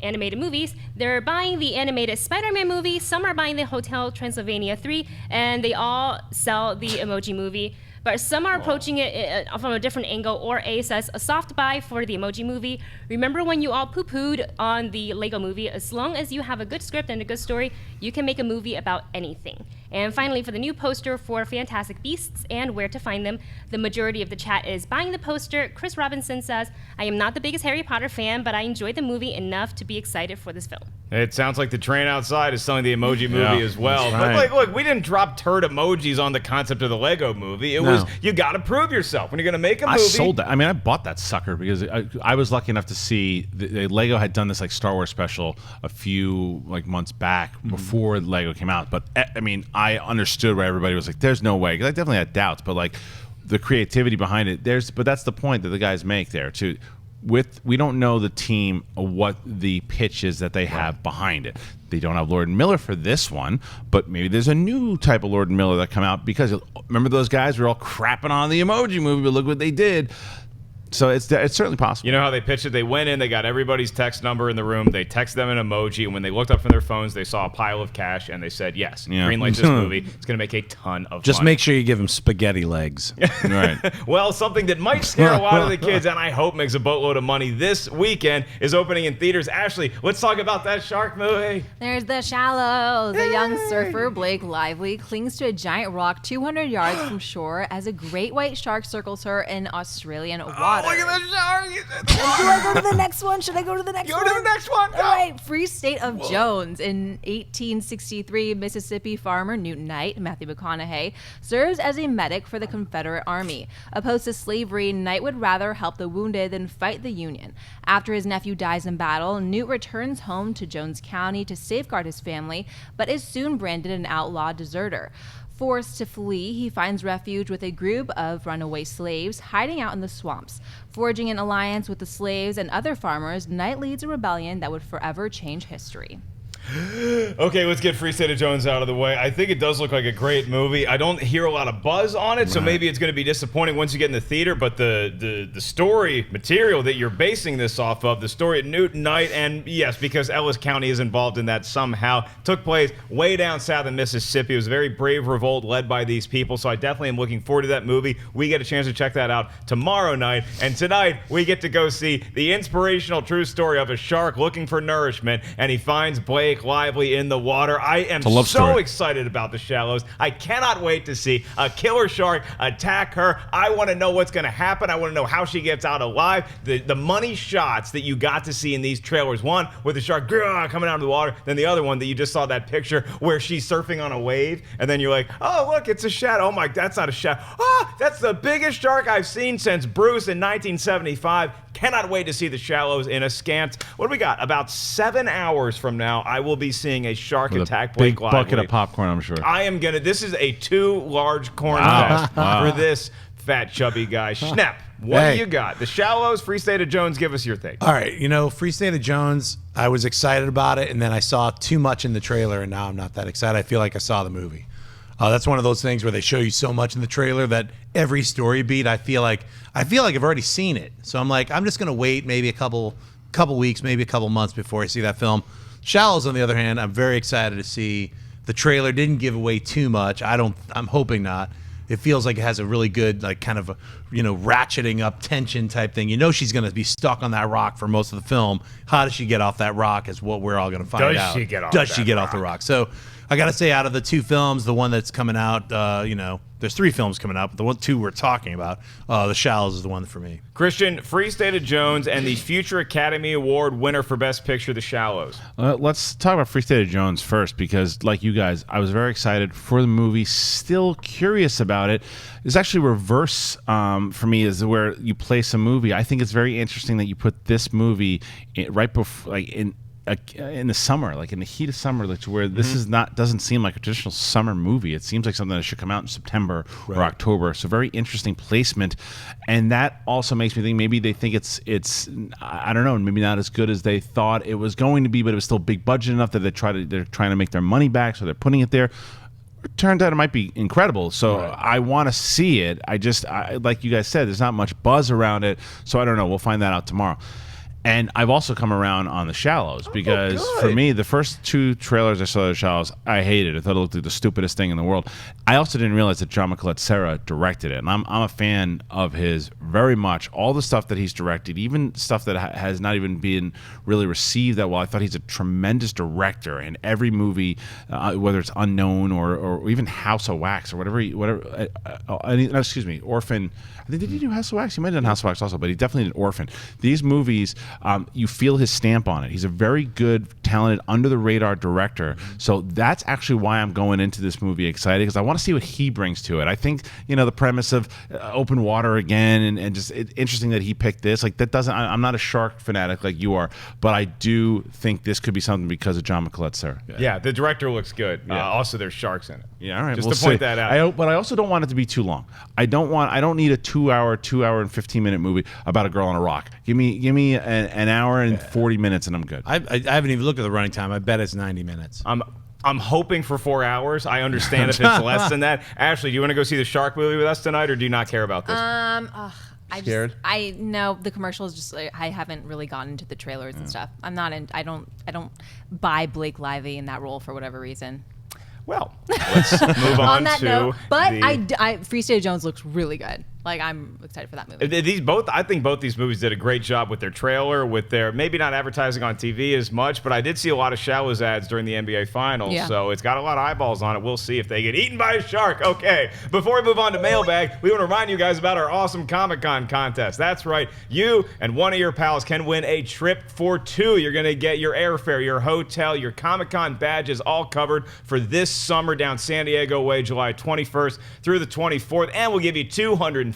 S6: animated movies, they're buying the animated Spider-Man movie, some are buying the Hotel Transylvania 3, and they all sell the Emoji movie. But some are approaching it from a different angle. Or A says, a soft buy for the Emoji movie. Remember when you all poo-pooed on the Lego movie? As long as you have a good script and a good story, you can make a movie about anything. And finally, for the new poster for Fantastic Beasts and where to find them, the majority of the chat is buying the poster. Chris Robinson says, I am not the biggest Harry Potter fan, but I enjoyed the movie enough to be excited for this film.
S2: It sounds like the train outside is selling the Emoji movie as well. But like, look, we didn't drop turd emojis on the concept of the Lego movie. It was, you got to prove yourself when you're going to make a movie.
S5: I sold that. I mean, I bought that sucker because I was lucky enough to see the Lego had done this like Star Wars special a few like months back before Lego came out. But I mean, I understood where everybody was like, "There's no way." Because I definitely had doubts, but like the creativity behind it, but that's the point that the guys make there too. We don't know the team what the pitch is that they have behind it. They don't have Lord and Miller for this one, but maybe there's a new type of Lord and Miller that come out because remember those guys were all crapping on the Emoji movie, but look what they did. So it's certainly possible.
S2: You know how they pitched it? They went in, they got everybody's text number in the room, they texted them an emoji, and when they looked up from their phones, they saw a pile of cash, and they said, yes, greenlight this movie. It's going to make a ton of
S3: Just
S2: money.
S3: make sure you give them spaghetti legs.
S5: Right.
S2: Well, something that might scare a lot of the kids, and I hope makes a boatload of money this weekend, is opening in theaters. Ashley, let's talk about that shark movie.
S1: There's The Shallows. A young surfer, Blake Lively, clings to a giant rock 200 yards from shore as a great white shark circles her in Australian water.
S2: Oh, look at that shark!
S1: Do I go to the next one? Should I go to the next one?
S2: Go to the next one! Go.
S1: All right. Free State of Jones. In 1863, Mississippi farmer Newton Knight, Matthew McConaughey, serves as a medic for the Confederate Army. Opposed to slavery, Knight would rather help the wounded than fight the Union. After his nephew dies in battle, Newt returns home to Jones County to safeguard his family, but is soon branded an outlaw deserter. Forced to flee, he finds refuge with a group of runaway slaves hiding out in the swamps. Forging an alliance with the slaves and other farmers, Knight leads a rebellion that would forever change history.
S2: Okay, let's get Free State of Jones out of the way. I think it does look like a great movie. I don't hear a lot of buzz on it, so maybe it's going to be disappointing once you get in the theater, but the story material that you're basing this off of, the story at Newton Knight, and yes, because Ellis County is involved in that somehow, took place way down south in Mississippi. It was a very brave revolt led by these people, so I definitely am looking forward to that movie. We get a chance to check that out tomorrow night, and tonight we get to go see the inspirational true story of a shark looking for nourishment, and he finds Blake Lively in the water. I am so excited about The Shallows. I cannot wait to see a killer shark attack her. I want to know what's going to happen. I want to know how she gets out alive. The money shots that you got to see in these trailers, one with the shark coming out of the water, then the other one that you just saw that picture where she's surfing on a wave, and then you're like, oh, look, it's a shadow. Oh my, that's not a shadow. Ah, that's the biggest shark I've seen since Bruce in 1975. Cannot wait to see The Shallows in a scant, what do we got? About 7 hours from now, I will be seeing a shark attack Blake Lively.
S5: Big bucket of popcorn, I'm sure.
S2: I am going to, this is a too large corn fest for this fat, chubby guy. Schnepp, What
S3: Hey.
S2: do you got? The Shallows, Free State of Jones. Give us your take.
S3: All right, Free State of Jones, I was excited about it, and then I saw too much in the trailer, and now I'm not that excited. I feel like I saw the movie. That's one of those things where they show you so much in the trailer that every story beat, I feel like I've already seen it. So I'm like, I'm just gonna wait maybe a couple weeks, maybe a couple months before I see that film. Shallows, on the other hand, I'm very excited to see. The trailer didn't give away too much. I'm hoping not. It feels like it has a really good, like, kind of a, ratcheting up tension type thing. She's going to be stuck on that rock for most of the film. How does she get off that rock is what we're all going to find out.
S2: Does she get off
S3: the rock? So I got to say, out of the two films, the one that's coming out, there's 3 films coming out, but the 2 we're talking about, The Shallows is the one for me.
S2: Kristian, Free State of Jones and the future Academy Award winner for Best Picture, The Shallows.
S5: Let's talk about Free State of Jones first, because like you guys, I was very excited for the movie, still curious about it. It's actually reverse for me, is where you place a movie. I think it's very interesting that you put this movie right before, like in the summer, like in the heat of summer, like where this is doesn't seem like a traditional summer movie. It seems like something that should come out in September or October. So very interesting placement, and that also makes me think maybe they think it's I don't know, maybe not as good as they thought it was going to be, but it was still big budget enough that they're trying to make their money back, so they're putting it there. It turned out it might be incredible, so I want to see it. I like you guys said, there's not much buzz around it, so I don't know. We'll find that out tomorrow. And I've also come around on The Shallows, because for me, the first 2 trailers I saw of The Shallows, I hated it. I thought it looked like the stupidest thing in the world. I also didn't realize that John Serra directed it, and I'm a fan of his very much. All the stuff that he's directed, even stuff that has not even been really received that well. I thought he's a tremendous director, and every movie, whether it's Unknown or even House of Wax or whatever. Excuse me, Orphan. I think, did he do House of Wax? He might have done House of Wax also, but he definitely did Orphan. These movies, you feel his stamp on it. He's a very good, talented, under-the-radar director. So that's actually why I'm going into this movie excited, because I want to see what he brings to it. I think, the premise of open water again, and just interesting that he picked this. Like, that doesn't. I'm not a shark fanatic like you are, but I do think this could be something because of John Serra.
S2: Yeah, the director looks good. Also, there's sharks in it.
S5: Yeah, all right.
S2: Just
S5: we'll
S2: to point
S5: see.
S2: that out.
S5: But I also don't want it to be too long. I don't need a 2 hour and 15-minute movie about a girl on a rock. Give me an hour and 40 minutes, and I'm good.
S3: I haven't even looked at the running time. I bet it's 90 minutes.
S2: I'm hoping for 4 hours. I understand if it's less than that. Ashley, do you want to go see the shark movie with us tonight, or do you not care about this?
S3: Scared?
S1: I know the commercials. Just I haven't really gotten into the trailers and stuff. I'm not in. I don't buy Blake Lively in that role for whatever reason.
S2: Well, let's move on
S1: that
S2: to
S1: note, but Free State of Jones looks really good. Like, I'm excited for that movie.
S2: I think both these movies did a great job with their trailer, with their maybe not advertising on TV as much, but I did see a lot of Shallows ads during the NBA Finals, so it's got a lot of eyeballs on it. We'll see if they get eaten by a shark. Okay, before we move on to Mailbag, we want to remind you guys about our awesome Comic-Con contest. That's right, you and one of your pals can win a trip for 2. You're going to get your airfare, your hotel, your Comic-Con badges all covered for this summer down San Diego way, July 21st through the 24th, and we'll give you $250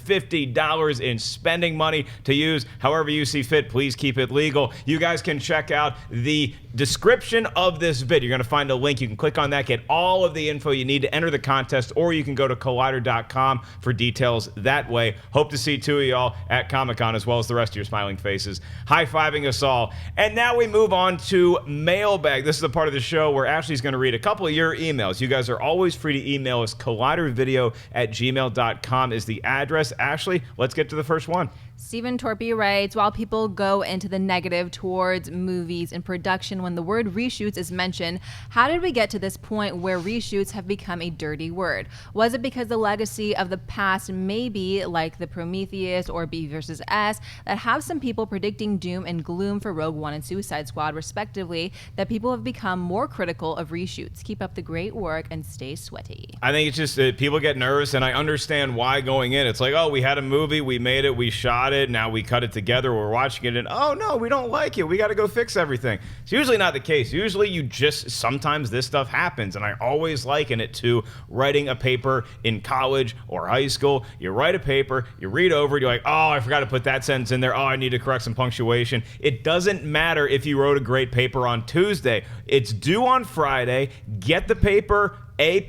S2: in spending money to use however you see fit. Please keep it legal. You guys can check out the description of this vid. You're going to find a link. You can click on that, get all of the info you need to enter the contest, or you can go to collider.com for details that way. Hope to see 2 of y'all at Comic-Con, as well as the rest of your smiling faces high-fiving us all. And now we move on to Mailbag. This is the part of the show where Ashley's going to read a couple of your emails. You guys are always free to email us. collidervideo@gmail.com is the address. Ashley, let's get to the first one.
S1: Stephen Torpy writes, while people go into the negative towards movies in production when the word reshoots is mentioned, how did we get to this point where reshoots have become a dirty word? Was it because the legacy of the past, maybe like the Prometheus or B versus S, that have some people predicting doom and gloom for Rogue One and Suicide Squad respectively, that people have become more critical of reshoots? Keep up the great work and stay sweaty.
S2: I think it's just that people get nervous, and I understand why going in. It's like, oh, we had a movie, we made it, we shot it, now we cut it together, we're watching it, and oh no, we don't like it, we got to go fix everything. It's usually not the case. Usually sometimes this stuff happens, and I always liken it to writing a paper in college or high school. You write a paper, you read over it, you're like, oh, I forgot to put that sentence in there, oh, I need to correct some punctuation. It doesn't matter if you wrote a great paper on Tuesday. It's due on Friday. Get the paper A+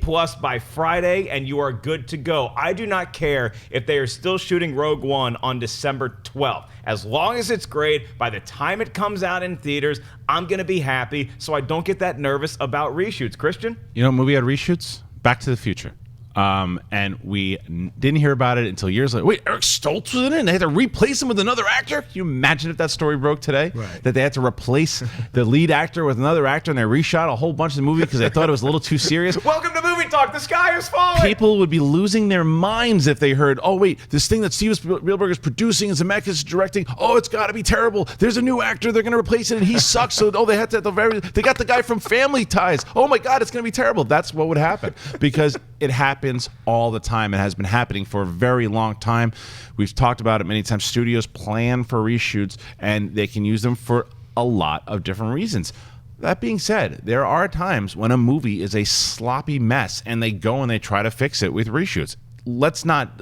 S2: by Friday, and you are good to go. I do not care if they are still shooting Rogue One on December 12th. As long as it's great, by the time it comes out in theaters, I'm going to be happy, so I don't get that nervous about reshoots. Kristian?
S5: You know what movie had reshoots? Back to the Future. And we didn't hear about it until years later. Wait, Eric Stoltz was in it and they had to replace him with another actor? Can you imagine if that story broke today?
S3: Right.
S5: That they had to replace the lead actor with another actor and they reshot a whole bunch of the movie because they thought it was a little too serious?
S2: Welcome to Movie Talk. The sky is falling.
S5: People would be losing their minds if they heard, oh, wait, this thing that Steven Spielberg is producing and Zemeckis is directing, oh, it's got to be terrible. There's a new actor. They're going to replace it and he sucks. So, they had to, they got the guy from Family Ties. Oh, my God, it's going to be terrible. That's what would happen because it happens all the time. It has been happening for a very long time. We've talked about it many times. Studios plan for reshoots and they can use them for a lot of different reasons. That being said, there are times when a movie is a sloppy mess and they go and they try to fix it with reshoots. Let's not,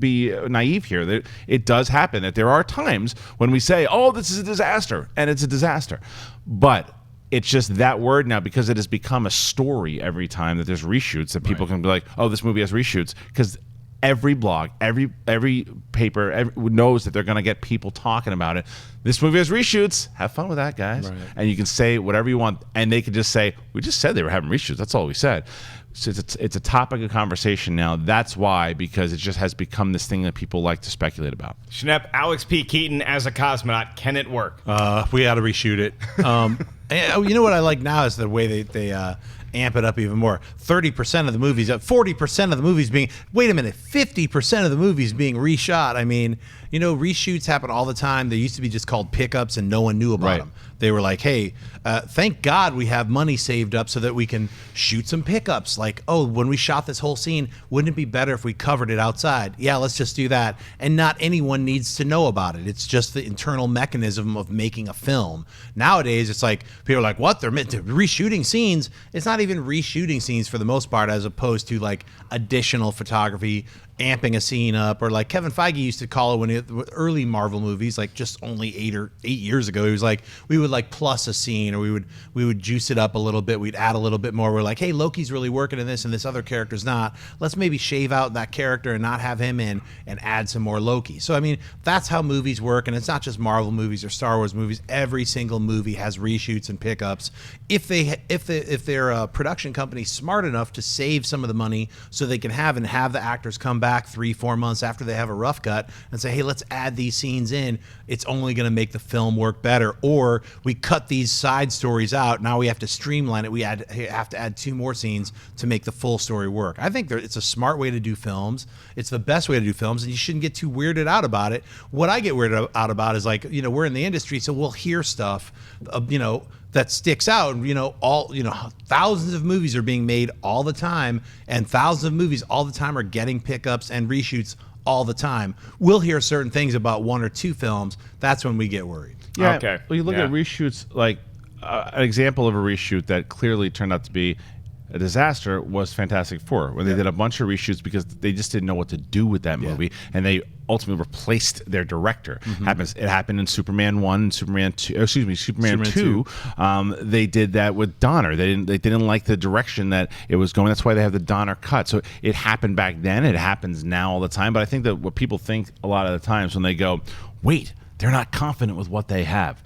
S5: be naive here. It does happen that there are times when we say, oh, this is a disaster, and it's a disaster. But it's just that word now because it has become a story every time that there's reshoots that people can be like, oh, this movie has reshoots because every blog, every paper knows that they're going to get people talking about it. This movie has reshoots. Have fun with that, guys. Right. And you can say whatever you want. And they could just say, we just said they were having reshoots. That's all we said. So it's a topic of conversation now. That's why, because it just has become this thing that people like to speculate about.
S2: Schnepp, Alex P. Keaton as a cosmonaut. Can it work?
S3: We got to reshoot it. And you know what I like now is the way they amp it up even more. 30% of the movies, 40% of the movies being, wait a minute, 50% of the movies being reshot. I mean, reshoots happen all the time. They used to be just called pickups and no one knew about them. They were like, hey, thank God we have money saved up so that we can shoot some pickups. Like, oh, when we shot this whole scene, wouldn't it be better if we covered it outside? Yeah, let's just do that. And not anyone needs to know about it. It's just the internal mechanism of making a film. Nowadays, it's like, people are like, what? They're reshooting scenes. It's not even reshooting scenes for the most part, as opposed to like additional photography, amping a scene up, or like Kevin Feige used to call it early Marvel movies, like just only 8 years ago. He was like, we would like plus a scene, or we would juice it up a little bit. We'd add a little bit more. We're like, hey, Loki's really working in this and this other character's not. Let's maybe shave out that character and not have him in and add some more Loki. So, I mean, that's how movies work. And it's not just Marvel movies or Star Wars movies. Every single movie has reshoots and pickups. If they're a production company smart enough to save some of the money so they can have the actors come back 3-4 months after they have a rough cut and say, hey, let's add these scenes in. It's only going to make the film work better. Or we cut these side stories out. Now we have to streamline it. We have to add 2 more scenes to make the full story work. I think it's a smart way to do films. It's the best way to do films, and you shouldn't get too weirded out about it. What I get weirded out about is like, we're in the industry, so we'll hear stuff, that sticks out. Thousands of movies are being made all the time, and thousands of movies all the time are getting pickups and reshoots all the time. We'll hear certain things about 1 or 2 films. That's when we get worried.
S5: Yeah.
S2: Okay.
S5: Well, you look at reshoots, like an example of a reshoot that clearly turned out to be a disaster was Fantastic Four, when they did a bunch of reshoots because they just didn't know what to do with that movie, and they ultimately replaced their director. It happened in Superman 1 and Superman 2. Superman 2. They did that with Donner. They didn't like the direction that it was going. That's why they have the Donner cut. So it happened back then. It happens now all the time. But I think that what people think a lot of the times when they go, wait, they're not confident with what they have.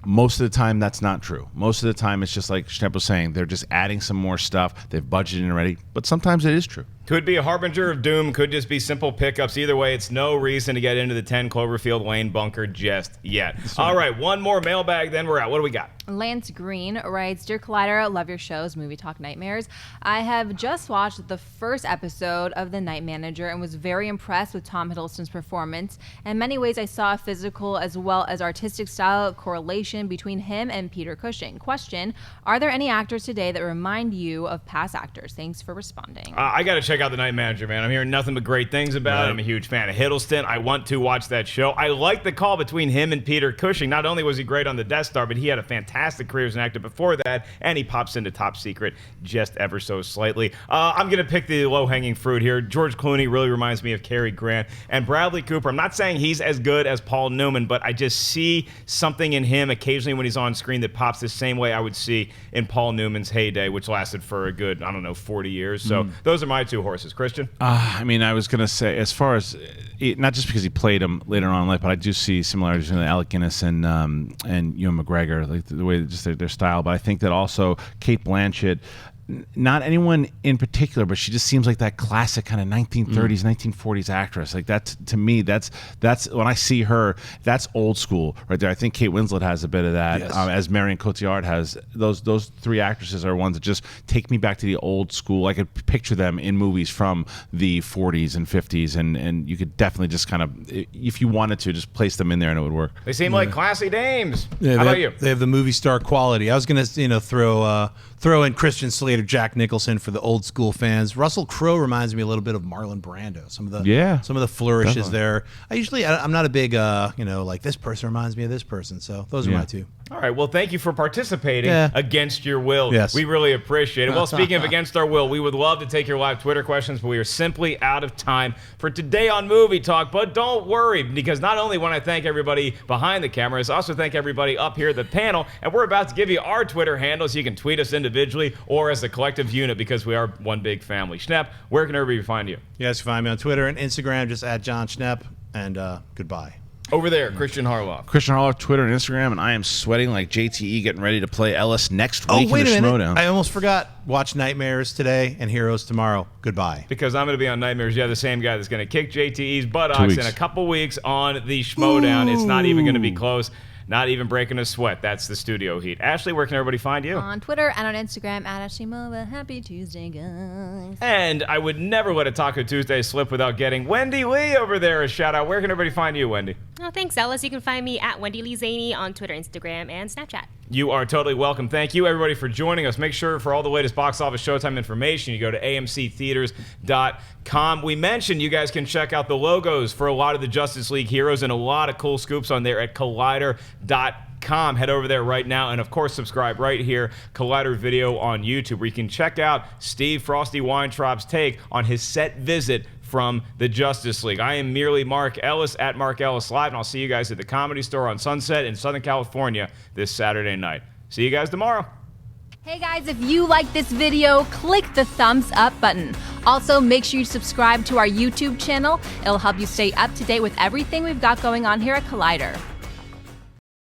S5: Most of the time, that's not true. Most of the time, it's just like Schnepp was saying, they're just adding some more stuff. They've budgeted already. But sometimes it is true.
S2: Could be a harbinger of doom. Could just be simple pickups. Either way, it's no reason to get into the 10 Cloverfield Lane bunker just yet. All right, one more mailbag, then we're out. What do we got?
S1: Lance Green writes, Dear Collider, love your shows, Movie Talk Nightmares. I have just watched the first episode of The Night Manager and was very impressed with Tom Hiddleston's performance. In many ways, I saw a physical as well as artistic style correlation between him and Peter Cushing. Question, are there any actors today that remind you of past actors? Thanks for responding.
S2: I got to check check out The Night Manager, man. I'm hearing nothing but great things about it. I'm a huge fan of Hiddleston. I want to watch that show. I like the call between him and Peter Cushing. Not only was he great on the Death Star, but he had a fantastic career as an actor before that, and he pops into Top Secret just ever so slightly. I'm going to pick the low-hanging fruit here. George Clooney really reminds me of Cary Grant. And Bradley Cooper, I'm not saying he's as good as Paul Newman, but I just see something in him occasionally when he's on screen that pops the same way I would see in Paul Newman's heyday, which lasted for a good, 40 years. So those are my two horses. Kristian?
S5: I mean, I was going to say, as far as, not just because he played him later on in life, but I do see similarities between Alec Guinness and Ewan McGregor, like the way just their style. But I think that also Cate Blanchett, not anyone in particular, but she just seems like that classic kind of 1930s, 1940s actress. Like that, to me, that's when I see her, that's old school right there. I think Kate Winslet has a bit of that, as Marion Cotillard has. Those three actresses are ones that just take me back to the old school. I could picture them in movies from the 40s and 50s, and you could definitely just kind of, if you wanted to, just place them in there and it would work.
S2: They seem like classy dames.
S3: Yeah,
S2: How about you?
S3: They have the movie star quality. I was going to, throw in Christian Slater, Jack Nicholson for the old school fans. Russell Crowe reminds me a little bit of Marlon Brando. Some of the flourishes there. I'm not a big like this person reminds me of this person. So those are my two.
S2: All right. Well, thank you for participating against your will.
S3: Yes.
S2: We really appreciate it. Well, speaking of against our will, we would love to take your live Twitter questions, but we are simply out of time for today on Movie Talk. But don't worry, because not only want to thank everybody behind the cameras, I also thank everybody up here at the panel, and we're about to give you our Twitter handles. You can tweet us individually or as a collective unit because we are one big family. Schnepp, where can everybody find you?
S3: You guys can find me on Twitter and Instagram, just at Jon Schnepp, and goodbye.
S2: Over there, Kristian Harloff.
S5: Kristian Harloff, Twitter and Instagram, and I am sweating like JTE getting ready to play Ellis next week
S3: wait
S5: in
S3: a
S5: the
S3: minute.
S5: Schmodown.
S3: I almost forgot. Watch Nightmares today and Heroes tomorrow. Goodbye.
S2: Because I'm going to be on Nightmares. Yeah, the same guy that's going to kick JTE's buttocks in a couple weeks on the Schmodown. It's not even going to be close. Not even breaking a sweat. That's the studio heat. Ashley, where can everybody find you?
S1: On Twitter and on Instagram at Ashley Mova. Happy Tuesday, guys.
S2: And I would never let a Taco Tuesday slip without getting Wendy Lee over there a shout out. Where can everybody find you, Wendy?
S6: Oh, thanks, Ellis. You can find me at Wendy Lee Zaney on Twitter, Instagram, and Snapchat.
S2: You are totally welcome. Thank you, everybody, for joining us. Make sure for all the latest box office showtime information, you go to amctheaters.com. We mentioned you guys can check out the logos for a lot of the Justice League heroes and a lot of cool scoops on there at collider.com. Head over there right now. And, of course, subscribe right here, Collider Video on YouTube, where you can check out Steve Frosty Weintraub's take on his set visit from the Justice League. I am merely Mark Ellis at Mark Ellis Live, and I'll see you guys at the Comedy Store on Sunset in Southern California this Saturday night. See you guys tomorrow.
S1: Hey guys, if you like this video, click the thumbs up button. Also, make sure you subscribe to our YouTube channel. It'll help you stay up to date with everything we've got going on here at Collider.